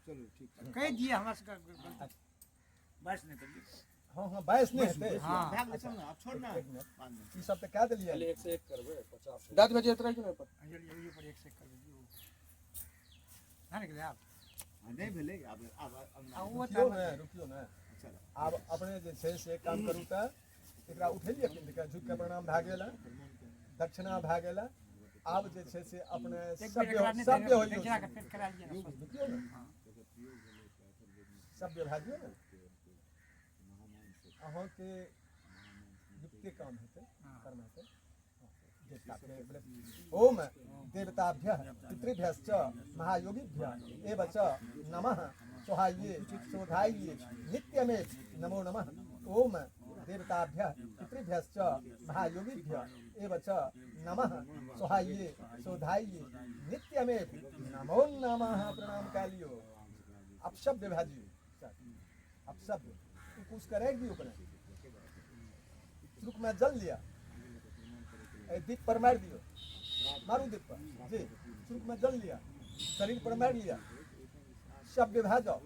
चलो ठीक है कह दिए हमरा से बस नहीं कर हां हां 22 नहीं हेते हां भाग ले चल ना अब छोड़ ना ई सब त कह देलिए पहले 1 से 1 करबे 50 दांत बजे उतरा क्यों पर ये पर एक से कर दियो ना निकले आप नहीं भेले अब रुकियो ना आब अपने जे छै से काम करू त एकरा उठेलिए कि झुक के प्रणाम भए गेल दक्षिणा भए गेल आब जे छै से अपने सभ्य होइयो फिट करा लिया रुकियो ना सभ्य भए गेल ना अहाँ के युक्ति काम हेतै कर्म हेतै ओम देवताभ्यः पितृभ्यश्च महायोगिभ्यः एव च नमः सोहाये शोधाये नित्यमे नमो नमः ओम देवताभ्यः पितृभ्यश्च महायोगिभ्यः एव च नमः सोहाये शोधाये नित्यमे नमो नमः प्रणाम कालियो अपशब्द भाजियो अपशब्द कुछ करेगी ऊपर श्रुक में जल लिया दीप पर मार दियो मारू दीप पर जी श्रुक में जल लिया शरीर पर मार लिया शब्द भाजो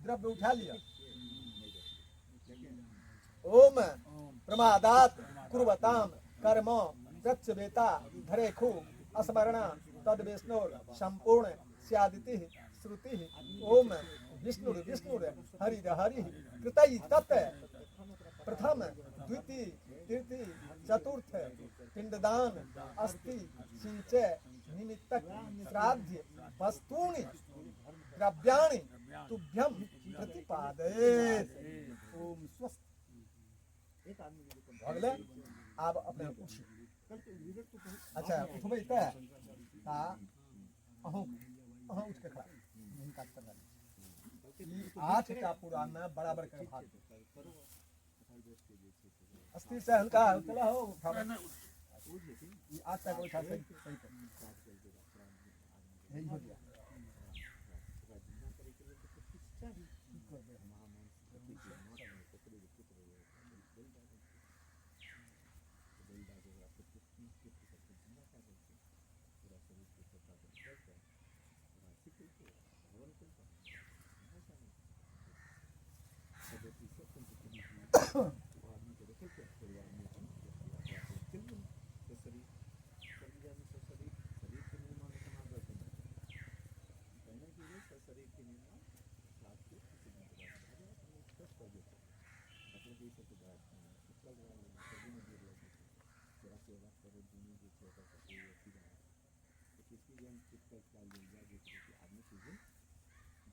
द्रव्य उठा लिया ओम प्रमादात कुर्वताम कर्म प्रत्यवेता धरेखु अस्मरणा तद विष्णुर संपूर्ण स्यादिति श्रुति ओम विष्णुर विष्णुर हरि हरि कृतई तत् प्रथम द्वितीय तृतीय चतुर्थ पिंडदान अस्ति सिंचय निमित्तक श्राद्ध वस्तूनि द्रव्याणि तुभ्यं प्रतिपादयेत् ओम स्वस्थ भगले आब अपने उठी अच्छा उठबै त ता अहूँ उठ के खड़ा हिनका कर 8 टा पुराण में बराबर के भाग अस्थिर से हल्का चला हो ये 8 टा को उठा सही यही हो गया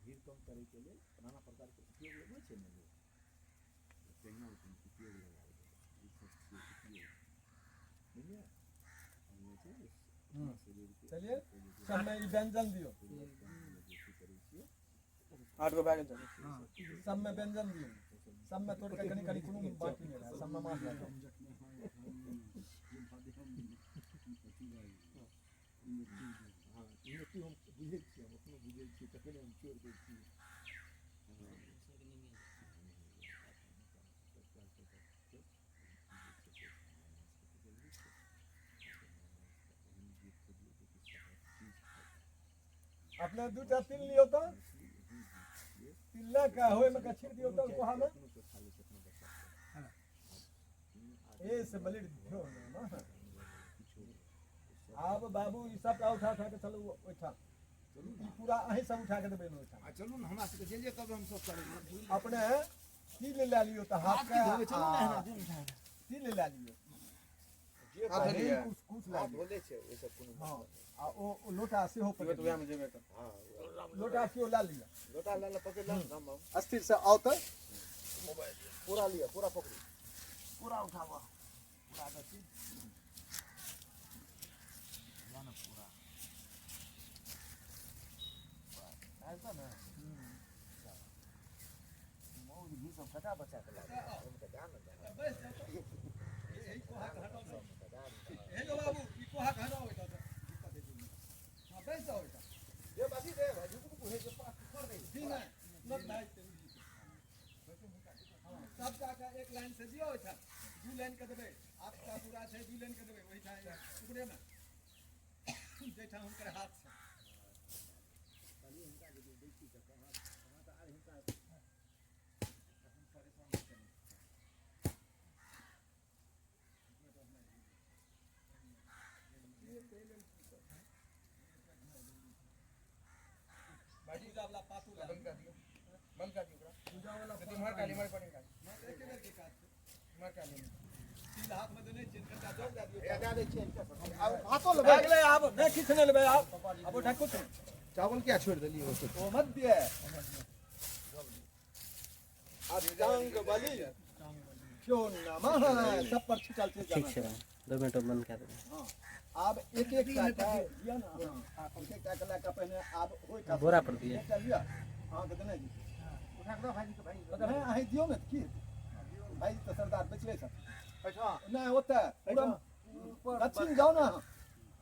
भीड़ कम करे के लिए नाना प्रकार के उपयोग लगे छै ने तहिना उपयोग चलिए सब में व्यंजन दियो 8 गो बैग चल सब में व्यंजन दियो सब में तोड़ के कनी कनी कोनो बाकी नहीं रहा सब में मार दो हम बुझे छी हम अपनो बुझे छी तखने हम छोड़ दे छी अपने 2 टा तिल लियो तो तिल्ला का होए में कछिर दियो तो कोहा में ए से बलि दियो ना अब बाबू ई सब उठा के चलो ओठा ई पूरा अही सब उठा के देबे ओठा चलू ना हमरा से जे कब हम सब करे अपने तिल ले लियो तो हाथ का तिल ले लियो जे हाथ धो लिया। कुछ हाथ लागे धोले छै ओइ सब कोनो हाँ आ ओ लोटा से हो तो पकड़ वहाँ में जेबे कर हां लोटा से ला लिया लोटा लाला पकड़ ला राम बाबू अस्थिर से आओ तो पूरा लिया पूरा पकड़ो पूरा उठावा पूरा दसी जाना पूरा ऐसा ना मौज भी सब कटा बचा के लागे उनका ध्यान ना हे जो बाबू ई कोहा कहना होता था हां बैठ जाओ बेटा ये बाजी दे भाई को हे जो पास कर दे ठीक है नट लाइट सब का एक लाइन से दियो था दू लाइन के देबे आपका पूरा छै दू लाइन के देबे वही था टुकड़े में जेठा हुनकर हाथ से बाजी वाला पातू ला बंद कर दियो पूजा वाला यदि मार काली मार पड़ेगा एक बेर के काट मार काली सीधा हाथ में देने चिन्ह का जोड़ दे दियो ये दे छै इनका अब हाथों ले अगले आप मैं खींचने ले आप अब उठा कुछ चावल क्या छोड़ दिली वो वो मत दिए अब जांग बलि क्यों नमः सब पर छिटल से जाना ठीक है 2 मिनट बंद कर दे हां अब एक एक का दिया ना हां एक एक का का पहले आप होय का बोरा पर दिए चलिए हां कितने जी उठा के दो भाई के भाई अगर है आही दियो ना की भाई तो सरदार बचले सब अच्छा नहीं होता पूरा दक्षिण जाओ ना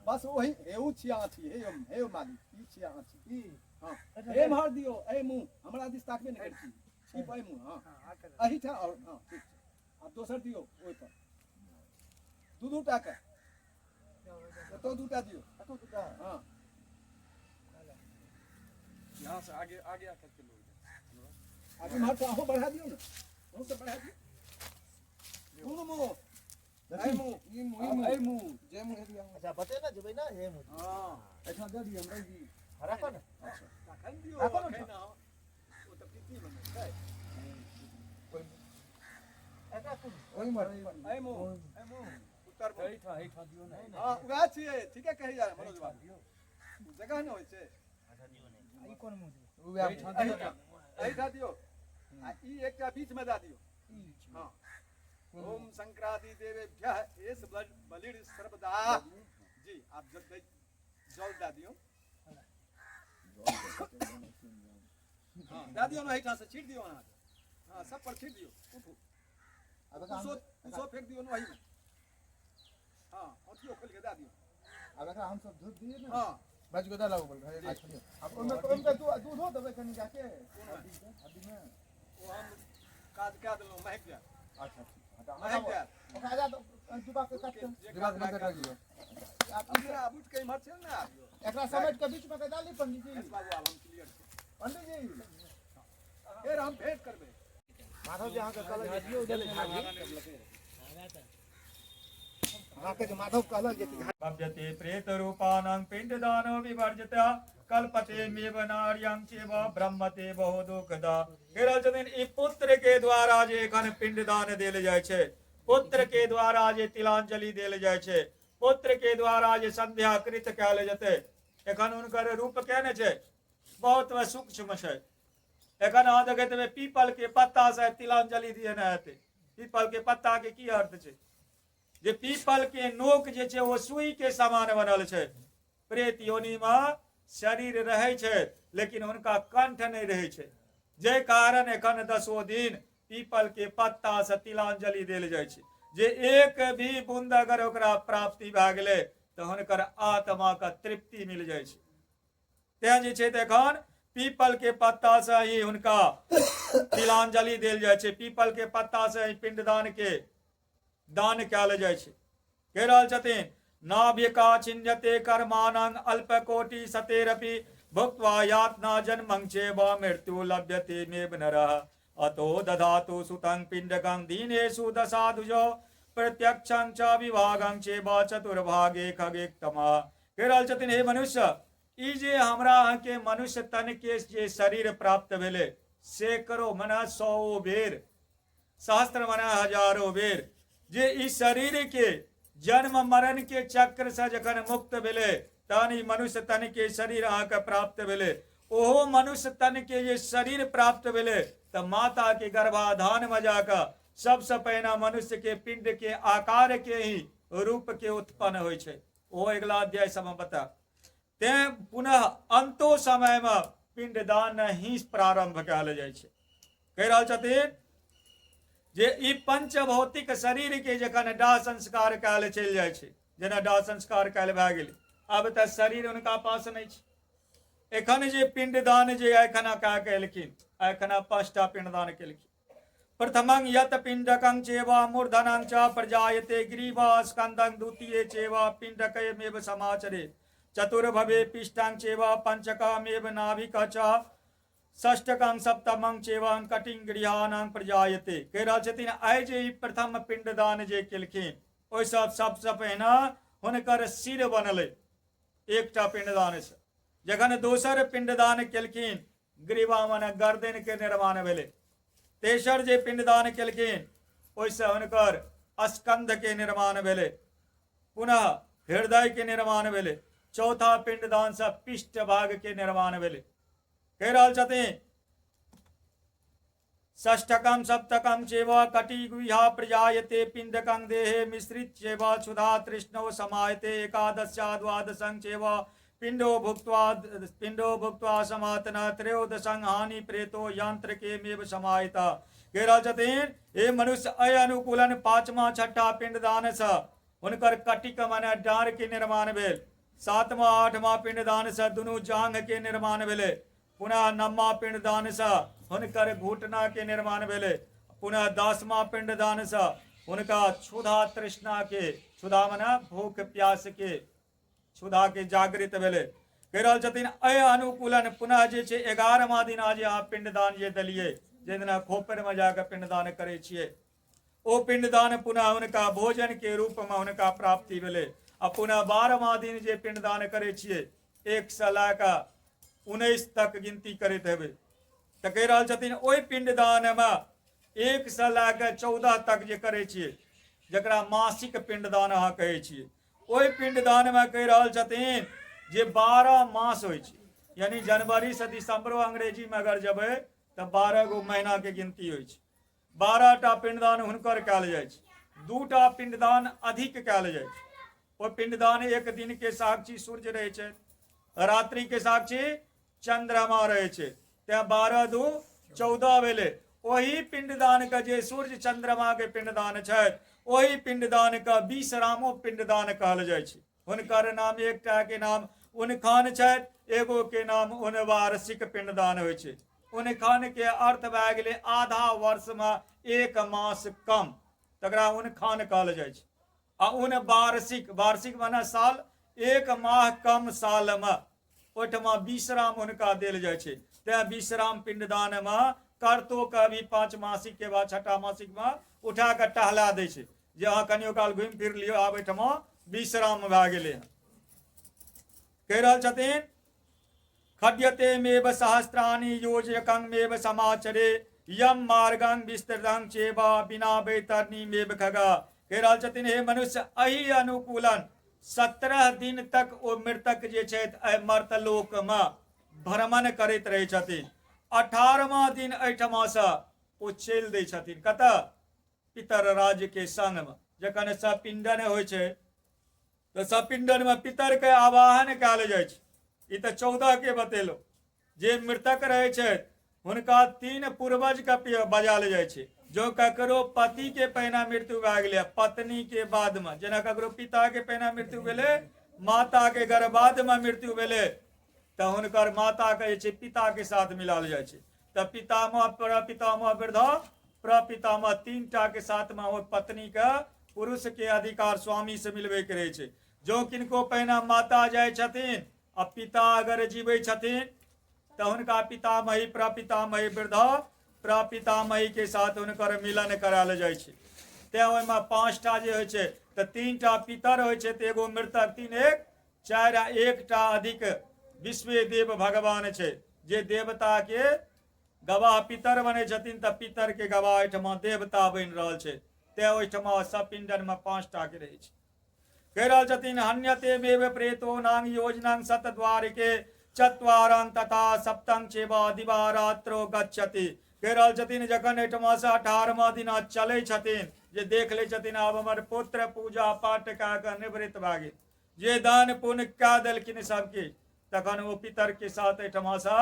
बस वही हेउ छिया छी हे मालिक ई छिया छी ई हां हे मार दियो ए मुंह हमरा दिस ताकबे नहीं करती ई पाई मुंह हां अही था और हां ठीक है अब दोसर दियो ओइ पर दू टाका तो दूटा दियो तो दूटा हां यहाँ से आगे आगे आकर के लोग आगे मार तो आहो बढ़ा दियो ना वो से बढ़ा दियो दोनों मुंह आई मु ई मु ए मुंह जे मु दिया अच्छा बते ना जबे ना ये मुझे हां अच्छा दे दियो हमरा जी हरा कौन खाई दियो राखो ना। खाई ना वो तो कितनी बने है ऐसा कौन ओई मार ए मुंह उत्तर हे था दियो ना हां उगा छिए ठीक है कही जा मनोज बाबू जगह न होय छे ई कौन मुझे वो आप ए था दियो आ ई एक का बीच में दा दियो हां ओम संक्रांति देवेभ्यः एस बलिर सर्वदा जी आप जब जल दा दियो हां दा दियो ना हेठा से छीट दियो ना हां सब पर छीट दियो उठो अब सो फेंक दियो ना वही में हां औठियो खोल के दा दियो अब हम सब दूध दिए ना हां बच को डालो बोल भाई अब उनमें दूध हो दबे कनी जाके अभी में वो हम काज का देलो महक जा अच्छा हटा महक जा ओका आजा जुबा के काट दिमाग में कर दियो आप इधर आबुट कहीं मर चल ना आबियो एकरा समेट के बीच में के डाली पंडित जी इस बाबू हम क्लियर छे पंडित जी फिर हम भेंट करबे माधव जी अहाँ के कहल हाजियो देले हाजी अहाँ के जो माधव कहल जे कि भव्यते प्रेत रूपानां पिंडदानो विवर्जिता कल्पते मेव नार्यं चैव ब्रह्मते बहु दुःखदा केरल जमीन ई पुत्र के द्वारा जे एखन पिंडदान देल जाय छै पुत्र के द्वारा जे तिलांजलि देल जाय छै पुत्र के द्वारा जे संध्या कृत कैल जेतै एखन हुनकर रूप केने छै बहुत सूक्ष्म छै एखन अहाँ देखैत हेबै पीपल के पत्ता से तिलांजलि दिएने हेतै पीपल के पत्ता के की अर्थ छै जे पीपल के नोक जे छै वो सुई के समान बनल छै प्रेत योनि में शरीर रहै छै लेकिन उनका कंठ नहीं रहै छै जे कारण एखन 10 दिन पीपल के पत्ता से तिलांजलि देल जाय छै जे एक भी बूंद अगर ओकरा प्राप्ति भए गेलै तऽ हुनकर आत्मा के तृप्ति मिल जाय छै तें जे छै एखन पीपल के पत्ता से ही हुनका तिलांजलि देल जाय छै पीपल के पत्ता से ही पिंडदान के दान कैल जाय छै कह रहल छथिन नाभ्यका छिन्यते कर्माणं अल्पकोटि सतेरपि भुक्त्वा यातना जन्मं चैव मृत्यु लभ्यते मेव नरः अतो दधातु सुतं पिण्डकं दीनेषु दशाधुजो प्रत्यक्षं च विभागं चैव चतुर्भागे खगेक्तमः कह रहल छथिन हे मनुष्य ई जे हमरा अहाँ के मनुष्य तन के जे शरीर प्राप्त भेले सैकड़ों मना 100 बेर सहस्त्र मना हजारों बेर जे इस शरीर के जन्म मरण के चक्र से जखन मुक्त भेले तहन ई मनुष्य तन के शरीर अहाँके प्राप्त भेले। ओहो मनुष्य तन के जे शरीर प्राप्त भेले तऽ माता के गर्भाधान में जाकर सबसे पहिने मनुष्य के पिंड के आकार के ही रूप के उत्पन्न होइ छै। ओ अगला अध्याय सब बता ते पुनः अंतो समय में पिंडदान ही प्रारंभ कयल जाइ छै। कहि रहल छथिन जे ई पंच भौतिक शरीर के जखन दाह संस्कार कयल चलि जाइ छै, जेना दाह संस्कार कयल भए गेलै, अब तऽ शरीर हुनका पास नहि छै। एखन जे पिंडदान जे एखन केलखिन, एखन 5टा पिंडदान केलखिन। प्रथमं यत पिंडकं चेवा मूर्धनं च प्रजायते ग्रीवा स्कंदं द्वितीये चेवा पिंडकयमेव समाचरे चतुर्भवे पिष्टं चेवा पंचकमेव नाभिक च षष्ठकं सप्तमं चेवं कटिंग गृहानां प्रजायते। कहि रहल छथिन आइ जे प्रथम पिंडदान जे केलखिन ओहि सबसे पहिने हुनकर सिर बनलै एकटा पिंडदान से। जखन दोसर पिंडदान केलखिन ग्रीवा मने गर्दन के निर्माण भेलै। तेसर जे पिंडदान केलखिन ओहिसँ हुनकर स्कंध के निर्माण भेलै, पुनः हृदय के निर्माण भेलै। चौथा पिंडदान से पिष्ट भाग के निर्माण भेलै। कहि रहल छथिन षष्ठकम सप्तकम चेव कटिगुहा प्रजायते पिंडकं देहे मिश्रित चेव क्षुधा तृष्णो समायते एकादशा द्वादशं चेव पिंडो भुक्त्वा समातन त्रयोदशं हानि प्रेतो यंत्र के मेव समायता। कहि रहल छथिन हे मनुष्य अय अनुकूलन 5वां 6ठा पिंडदान से हुनकर कटिक मने डाँड़ के निर्माण भेल। 7वां 8वां पिंडदान से दुनू जांघ के निर्माण भेले। पुनः 9वां पिंडदान से हुनकर घुटना के निर्माण भेले। पुनः 10वां पिंडदान से हुनका क्षुधा तृष्णा के, क्षुधा मने भूख प्यास के, क्षुधा के जागृत भेले। कहि रहल छथिन अय अनुकूलन पुनः जे छै 11वां दिन आज अहाँ पिंडदान जे देलियै, जे दिना खोपड़ में जाकर पिंडदान करे छियै, ओ पिंडदान पुनः हुनका भोजन के रूप में हुनका प्राप्ति भेले। आ पुनः 12वां दिन जे पिंडदान करे छियै 1 से लऽ कऽ 19 तक गिनती करैत हेबै। तऽ कहि रहल छथिन ओहि पिंडदान में 1 से लऽ कऽ 14 तक जे करे छियै, जकरा मासिक पिंडदान अहाँ कहै छियै, ओहि पिंडदान में कहि रहल छथिन जे 12 मास होइ छै। यानी जनवरी से दिसंबर अंग्रेजी में अगर जेबै तऽ 12 गो महीना के गिनती होइ छै। 12टा पिंडदान हुनकर कयल जाइ छै। 2टा पिंडदान अधिक कयल जाइ छै। ओ पिंडदान एक दिन के साक्षी सूर्य रहे छै, रात्रि के साक्षी चंद्रमा रहे छै, तें 12 दू 14 भेले। ओही पिंडदान के जे सूर्य चंद्रमा के पिंडदान छै ओही पिंडदान के विश्रामो पिंडदान कहल जाइ छै। हुनकर नाम एकटा के नाम उनखान छै, एगो के नाम उनवार्षिक पिंडदान होइ छै। उनखान के अर्थ भए गेलै आधा वर्ष में 1 मास कम, तकरा उनखान कहल जाइ छै। आ उनवार्षिक, वार्षिक माने साल, 1 माह कम साल में ओहिठमा विश्राम हुनका देल जाइ छै। तें विश्राम पिंडदान में करतो के भी 5 मासिक के बाद 6ठा मासिक में उठा के टहला दै छै, जे अहाँ कनियो काल घुमि फिर लियो, आब एहिठमा विश्राम भए गेलै। कहि रहल छथिन खड्यते मेव सहस्त्राणि योजकं मेव समाचरे यम मार्गं विस्तृतं चेवा बिना वैतरणी मेव खगा। कहि रहल छथिन हे मनुष्य एहि अनुकूलन 17 दिन तक ओ मृतक जे छथि मर्तलोक में भ्रमण करैत रहै छथिन। 18वां दिन एहिठमा से ओ चलि दै छथिन कतऽ? पितर राज्य के संग में। जखन सपिंडन होइ छै तऽ सपिंडन में पितर के आवाहन कयल जाइ छै। ई तऽ 14 के बतेलो। जे मृतक रहै छै हुनका 3 पूर्वज के बजायल जाइ छै। जो ककरो पति के पहिने मृत्यु भए गेलै, पत्नी के बाद में, जेना ककरो पिता के पहिने मृत्यु भेलै, माता के गर्भाध में मृत्यु भेलै, तऽ हुनकर माता के जे छै पिता के साथ मिलाल जाइ छै। तऽ पितामह, प्रपितामह, वृद्धा, प्रपितामह 3टा के साथ में ओ पत्नी के पुरुष के अधिकार स्वामी से मिलबे के रहै छै। जो किनको पहिने माता जाइ छथिन आ पिता अगर जीवै छथिन तऽ हुनका पितामही, प्रपितामही, वृद्धा, प्रपितामही के साथ हुनकर मिलन करायल जाइ छै। तें ओहिमे 5टा जे होइ छै तऽ 3टा पितर होइ छै तऽ एगो मृतक, 3 1 4 आ 1टा अधिक विश्व देव भगवान छै, जे देवता के गवाह पितर बने छथिन। तऽ पितर के गवाह एहिठमा देवता बनि रहल छै। तें ओहिठमा सपिंडन में 5टा के रहै छै। केरल छथिन हन्यते मेव प्रेतो नांग योजनांग सतद्वारिके चत्वारं तथा सप्तं चेव दिवारात्रो गच्छति। केरल छथिन जखन एठमा से 18वां दिन चले छथिन जे देख ले छथिन आब हमर पुत्र पूजा पाठ का के निवृत्त भए गेल, जे दान पुण्य कए देलखिन सबके, तखन वो पितर के साथ एठमा से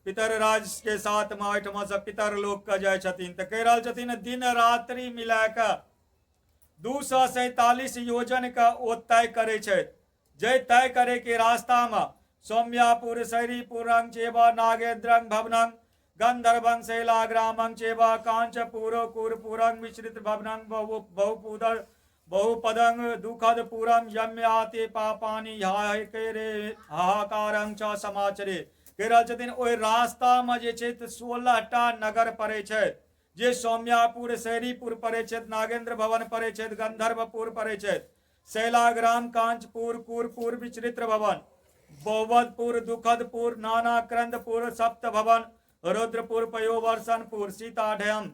पितर राज के साथ में एठमा से पितर लोक के जाय छथिन। त कह रहल छथिन दिन रात्रि मिला के 247 योजन का ओ तय करे छै। जे तय करे के रास्ता में सौम्यापुर शरीपुरं चेव नागेन्द्रं भवनं गंधर्वं शैलाग्रामं चेव कांचपुर कुरपुरं मिश्रित भवनं बहुपदं दुखद पुरं यम्याते पापानि हाहाकारं च समाचरे। कह रहल छथिन ओहि रास्ता में जे छै 16टा नगर पड़े छै, जे सौम्यापुर शहरीपुर पड़े छै, नागेंद्र भवन पड़े छै, गंधर्वपुर पड़े छै, शैलाग्राम कांचपुर कुरपुर विचरित्र भवन बहुवदपुर दुखदपुर नानाक्रंदपुर सप्त भवन रुद्रपुर पयोवर्षणपुर सीताढ्यम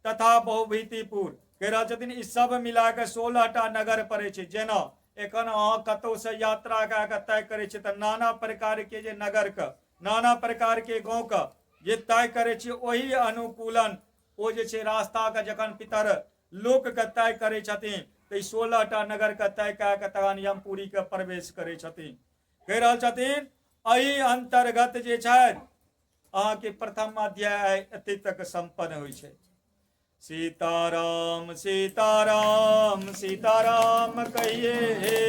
तथा बहुभीतिपुर। कह रहल छथिन ई सब मिला के 16टा नगर पड़े छै। जेना एखन अहाँ कतौ से यात्रा कए तय करे छै त नाना प्रकार के जे नगर के नाना प्रकार के गांव का जे तय करे छी ओही अनुकूलन ओ जे छै रास्ता के जखन पितर लोक के तय करे छथिन त 16टा नगर के तय कए के तखन यमपुरी के प्रवेश करे छथिन। कह रहल छथिन एहि अंतर्गत जे छै अहाँ के प्रथम अध्याय एते तक संपन्न होइ छै। सीताराम सीताराम सीताराम कहिए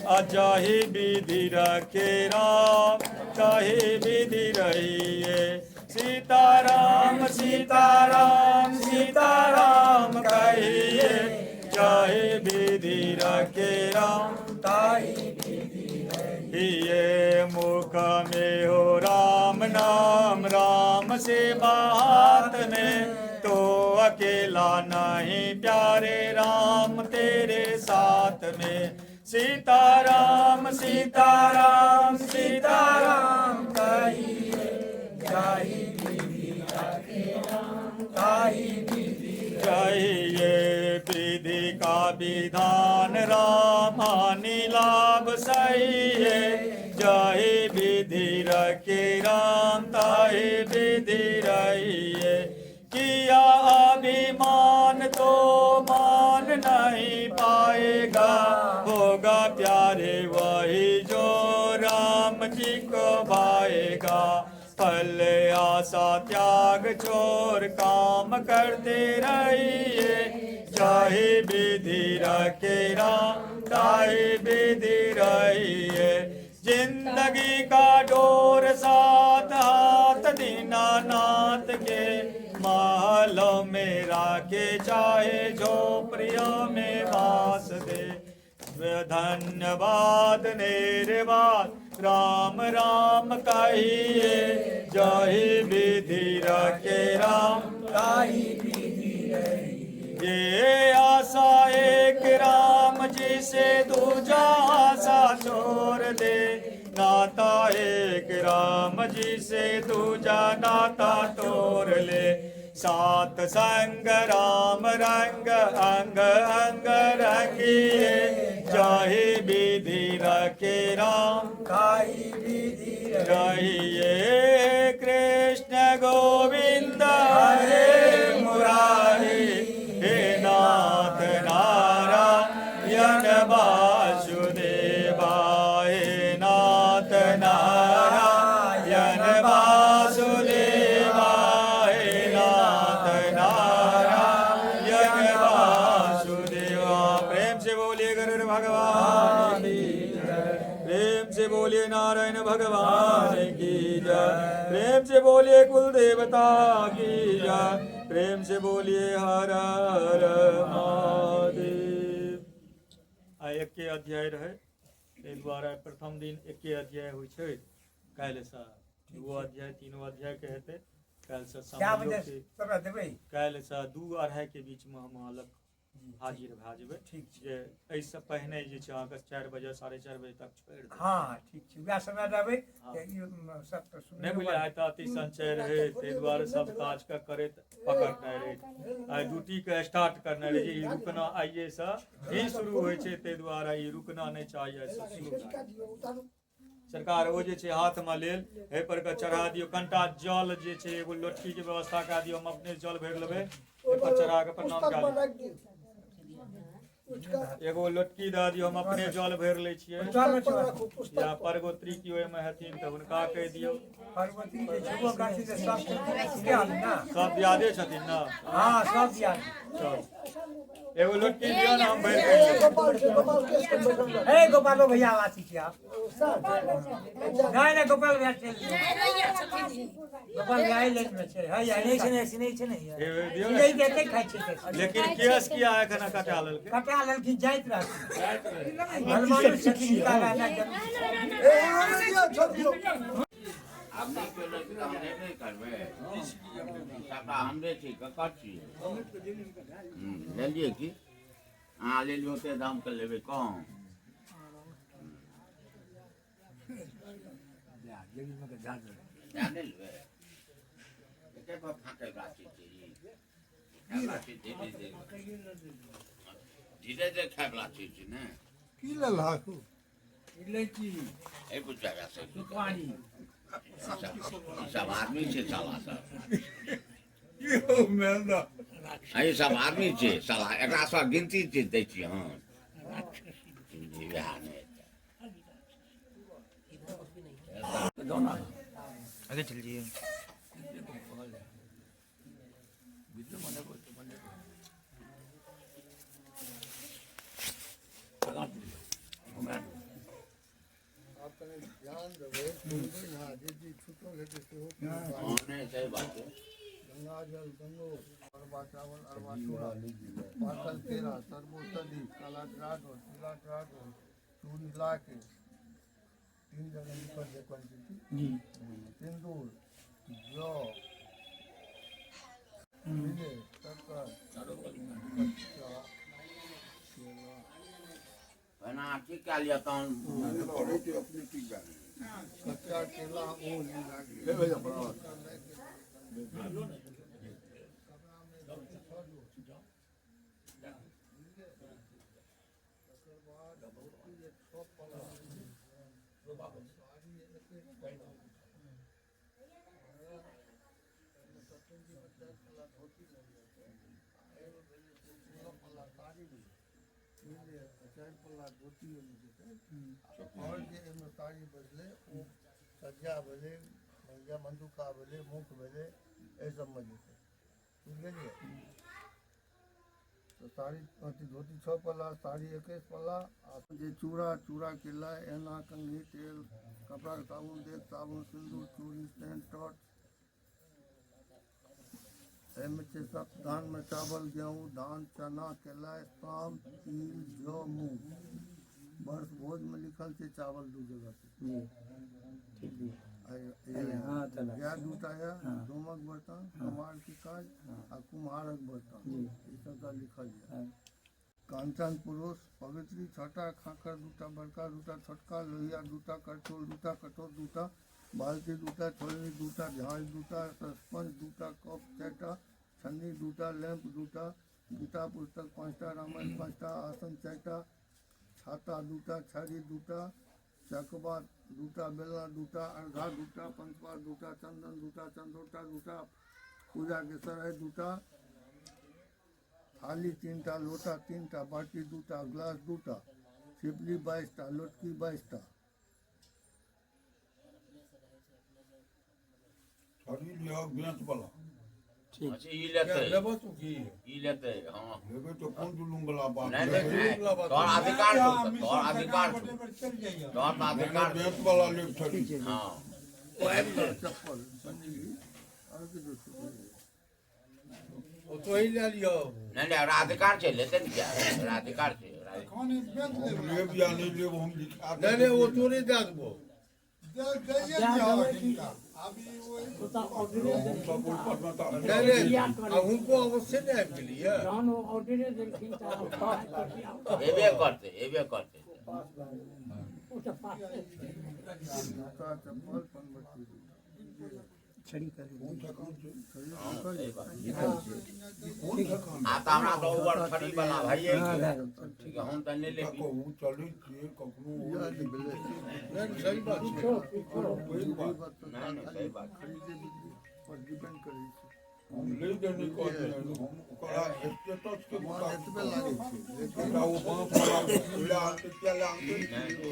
अजाहि विधि रखे राम चाहे विधि रहिए। सीताराम सीताराम सीताराम कहिए चाहे विधि रखे राम ताहि विधि रहिए। मुख में हो राम नाम राम से बात में तो अकेला नहीं प्यारे राम तेरे साथ में। सीताराम सीताराम सीताराम कहिए जाहि विधि रखे राम ताहि विधि चाहिए। विधि का विधान राम हानि लाभ सही है, जाहि विधि रखे राम ताहि विधि रहिए। किया अभिमान तो मान नहीं पाएगा, होगा प्यारे वही जो राम जी को भाएगा। फल आशा त्याग छोड़ काम करते रहिए, चाहे विधि रखे राम ताहि विधि रहिए। जिंदगी का डोर साथ हाथ दीनानाथ के, महलों में राखे चाहे झोपड़ियों में वास दे। धन्यवाद निर्वाद राम राम कहिए, जाहि विधि रखे राम ताहि विधि रहिए। ये आशा एक राम जी से दूजा आशा छोड़ दे, नाता एक राम जी से दूजा नाता तोड़ ले। सात संग राम रंग अंग अंग रंगिए, जाहि विधि रखे राम ताहि विधि रहिए। कृष्ण गोविंद हरे मुरारी, हे नाथ नारायण वासुदेवा, हे नाथ नारायण वासुदेवा, हे नाथ नारायण वासुदेवा। प्रेम से बोलिए गरुड़ भगवान की जय, प्रेम से बोलिए नारायण भगवान की जय, प्रेम से बोलिए कुल देवता की जय, प्रेम से बोलिए हर हर महादेव। आ एके अध्याय रहे ताहि दुआरे प्रथम दिन एके अध्याय होइ छै। काल्हि से 2 अध्याय 3 अध्याय के हेतै। काल्हि से काल्हि से 2 अढ़ाई के बीच में हम अहाँ लग हाजिर भए जेबै ठीक छै। जे एहिसँ पहिने जे छै अहाँके 4 बजे 4:30 बजे तक छोड़ि देबै। हाँ ठीक छै, वएह समय रहबै हाँ। तऽ ई सब तऽ सुनै नहि बुझलियै आइ तऽ अति संचय रहै ताहि दुआरे सब काजके करैत पकड़ने रही आइ ड्यूटीके स्टार्ट करने रही ई रुकना आइएसँ ही शुरू होइ छै ताहि दुआरे ई रुकना नहि चाहिए से शुरू भए गेल। सरकार ओ जे छै हाथमे लेल एहि पर के चढ़ा दियौ कनिटा जल जे छै एगो लोटकीके व्यवस्था कए दियौ हम अपने जल भरि लेबै एहि पर चढ़ा के प्रणाम कए लेबै। एगो लोटकी दए दियौ हम अपने जल भरि लै छियै या परगोत्री की ओहिमे हेथिन तऽ हुनका कहि दियौ। पार्वती जे छुबो करथिन तऽ सब केहन ना सब दियादे छथिन ने हाँ सब दिया एगो लोटकी दियौ ने हम भरि के लेबै। हे गोपालो भैया वासी छी आप नहीं नहीं गोपाल भैया चल गोपाल भैया लेट में छै है या नहीं छै नहीं ए, दियौ नहीं ने। देते खाइ छै लेकिन केस किया एखन कटा लेलकै कटा लेलखिन जाइत रहथिन हनुमान छथिन का गाना हमने क्यों हमने नहीं करवे सबका हमरे छी ककर छी ले लिए की हाँ ले लियो ते दाम कर लेवे कौन जाने लेवे के पर फाटे गाची छी गाची धीरे धीरे खाबला छी ने की लला तू ए पूछा जा से पानी सब आदमी छै साला सब एहि सब आदमी छै साला एकरा सब गिनती चीज दै छियै हँ आगे चल जाइए। ध्यान देबै जी छुटो लेते सेहो नहीं सही बात है गंगा जल गंगो अरबा चावल अरबा चूड़ा पातल केरा सरबोतली काला ड्राग और पीला ड्राग और चूड़ मिला के 3 जगह लिखल है क्वांटिटी सिंदूर जौ मिले शक्कर कच्चा केला बना ठीक क्या लिया तो कच्चा केला और मिला और जे एमे साड़ी बदले ओ सज्जा भेले भैया मंदुका भेले मुख भेले ए सब में जेते बुझ गेलिए तो साड़ी धोती 6 पल्ला साड़ी 21 पल्ला आ जे चूड़ा चूड़ा केला एना कंघी तेल कपड़ा साबुन देख साबुन सिंदूर चूड़ी सेंट टॉर्च एमे से सब धान में चावल गेहूँ धान चना केला शाम तिल जौ मूंग वर्ष भोज में लिखल छै चावल 2 जगह से गाय दूटा है दोमक बर्तन कुम्हार की काज आ कुम्हारक बर्तन ई सब का लिखल है कांचन पुरुष पवित्री छटा खाकर दूटा बड़का दूटा छोटका लोहिया दूटा करछुल दूटा कटोर दूटा बाल्टी दूटा छोलनी दूटा झाँझ दूटा स्पंज दूटा कप 4टा छन्नी दूटा लैंप दूटा गीता पुस्तक 5टा रामायण 5टा आसन 4टा छाता दूटा छड़ी दूटा चकबा दूटा बेलना दूटा अर्घा दूटा पंचपा दूटा चंदन दूटा चंदोटा दूटा पूजा के सराय दूटा थाली 3टा लोटा 3टा बाटी दूटा ग्लास दूटा छिपली 22टा लोटकी 22टा छड़ी लिया बेंच वाला अच्छा ई लेते लेबो तो की ई लेते हां लेबे तो कौन जुलूम वाला बात नहीं तोर अधिकार तोर अधिकार तोर अधिकार बेंच वाला ले छड़ी हां चप्पल संजीवी और की दूसरी ओ तो ही ले लियो नहीं अधिकार छै लेते नहीं क्या अधिकार छै हम लेब या नहीं लेब हम लिखा नहीं वो तो नहीं दे देबो दे दिया हमको अवश्य नहीं मिली है एबे करते आता हमरा तो ऊपर खड़ी वाला भाई ठीक है हम तने ले कहूँ चली थी कखनो नहीं सही बात है कोई बात नहीं सही बात हम ले देने को हम करा स्टेटस के मुताबिक वो बाप वाला पूरा आंटे क्या लांटे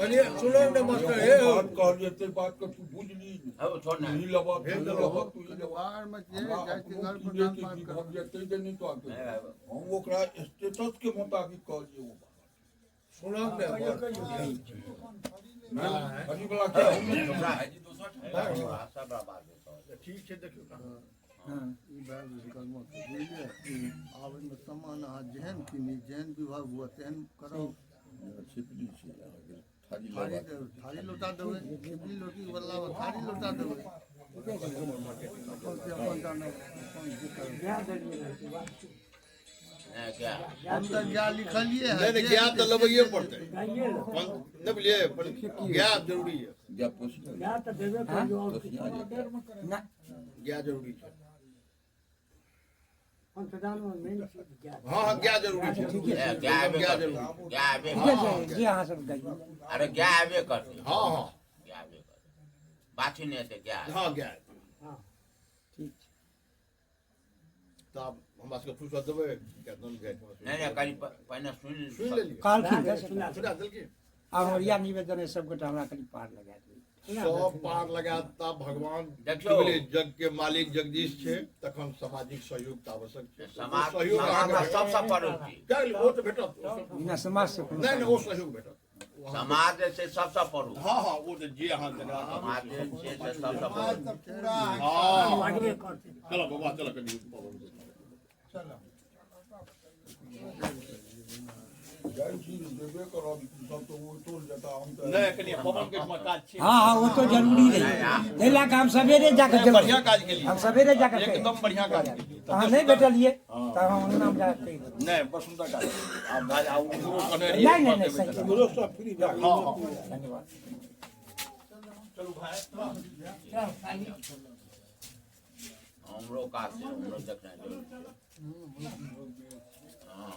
अरे सुनो ना मास्टर ये बात कर लेते बात को तू बुझ ली अब छोड़ना नहीं लवा भेज लवा तू ये बाहर में जे जाके घर पर नाम बात कर हम जते देने तो आके हम वो करा स्टेटस के मुताबिक कर लिए वो सुना ने ना अभी वाला क्या हम ठीक है देखियो ई बात कर्म के बुझलिए आब में सामान आ जेहन कि जेहन विभाग हुआ तेहन करो छिपली छी थाली थाली लोटा देबै छिपली लोटी वाला थाली लोटा देबै अपन जानो क्या हम तो क्या लिखलिए है नहीं ज्ञान तो लबइए पड़ते नहीं बोलिए पर ज्ञान जरूरी है ज्ञान पूछ ज्ञान तो देवे करियो ना ज्ञान जरूरी है हाँ क्या जरूरी है क्या जरूरी क्या अरे क्या आबे करते हाँ हाँ क्या आबे करते बात ही नहीं है क्या हाँ क्या तो आप हम बात का फुर्सत देवे क्या तुम गए नहीं कहीं पहले सुन ले लिए काल की सुना दिल की और या निवेदन है सबको हमरा कहीं पार लगा दी सब पार लगाता भगवान देखियो। बोले जग के मालिक जगदीश छे तखन सामाजिक सहयोग तो आवश्यक छे समाज सहयोग अहाँके सब भेटत। पड़ोसी क्या वो तो भेटत बिना समाज से नहीं नहीं वो सहयोग भेटत समाज से सब पड़ोसी हाँ हाँ वो तो जे अहाँ जगह समाज से सब पड़ोसी हाँ चलो बाबा चलो कनी नहीं कनी पवन के काज छे हाँ हाँ वो तो जरूरी नहीं नहीं ला हम सवेरे जाकर जब बढ़िया काज के लिए हम सवेरे जाकर एकदम बढ़िया काज के लिए हाँ नहीं बैठलिए तब हम नाम जाकर नहीं बस सुनता काज आप भाई आओ कनेरी नहीं नहीं नहीं सही हां हां धन्यवाद चलो भाई हमरो काज से हमरो देखना जरूरी है हाँ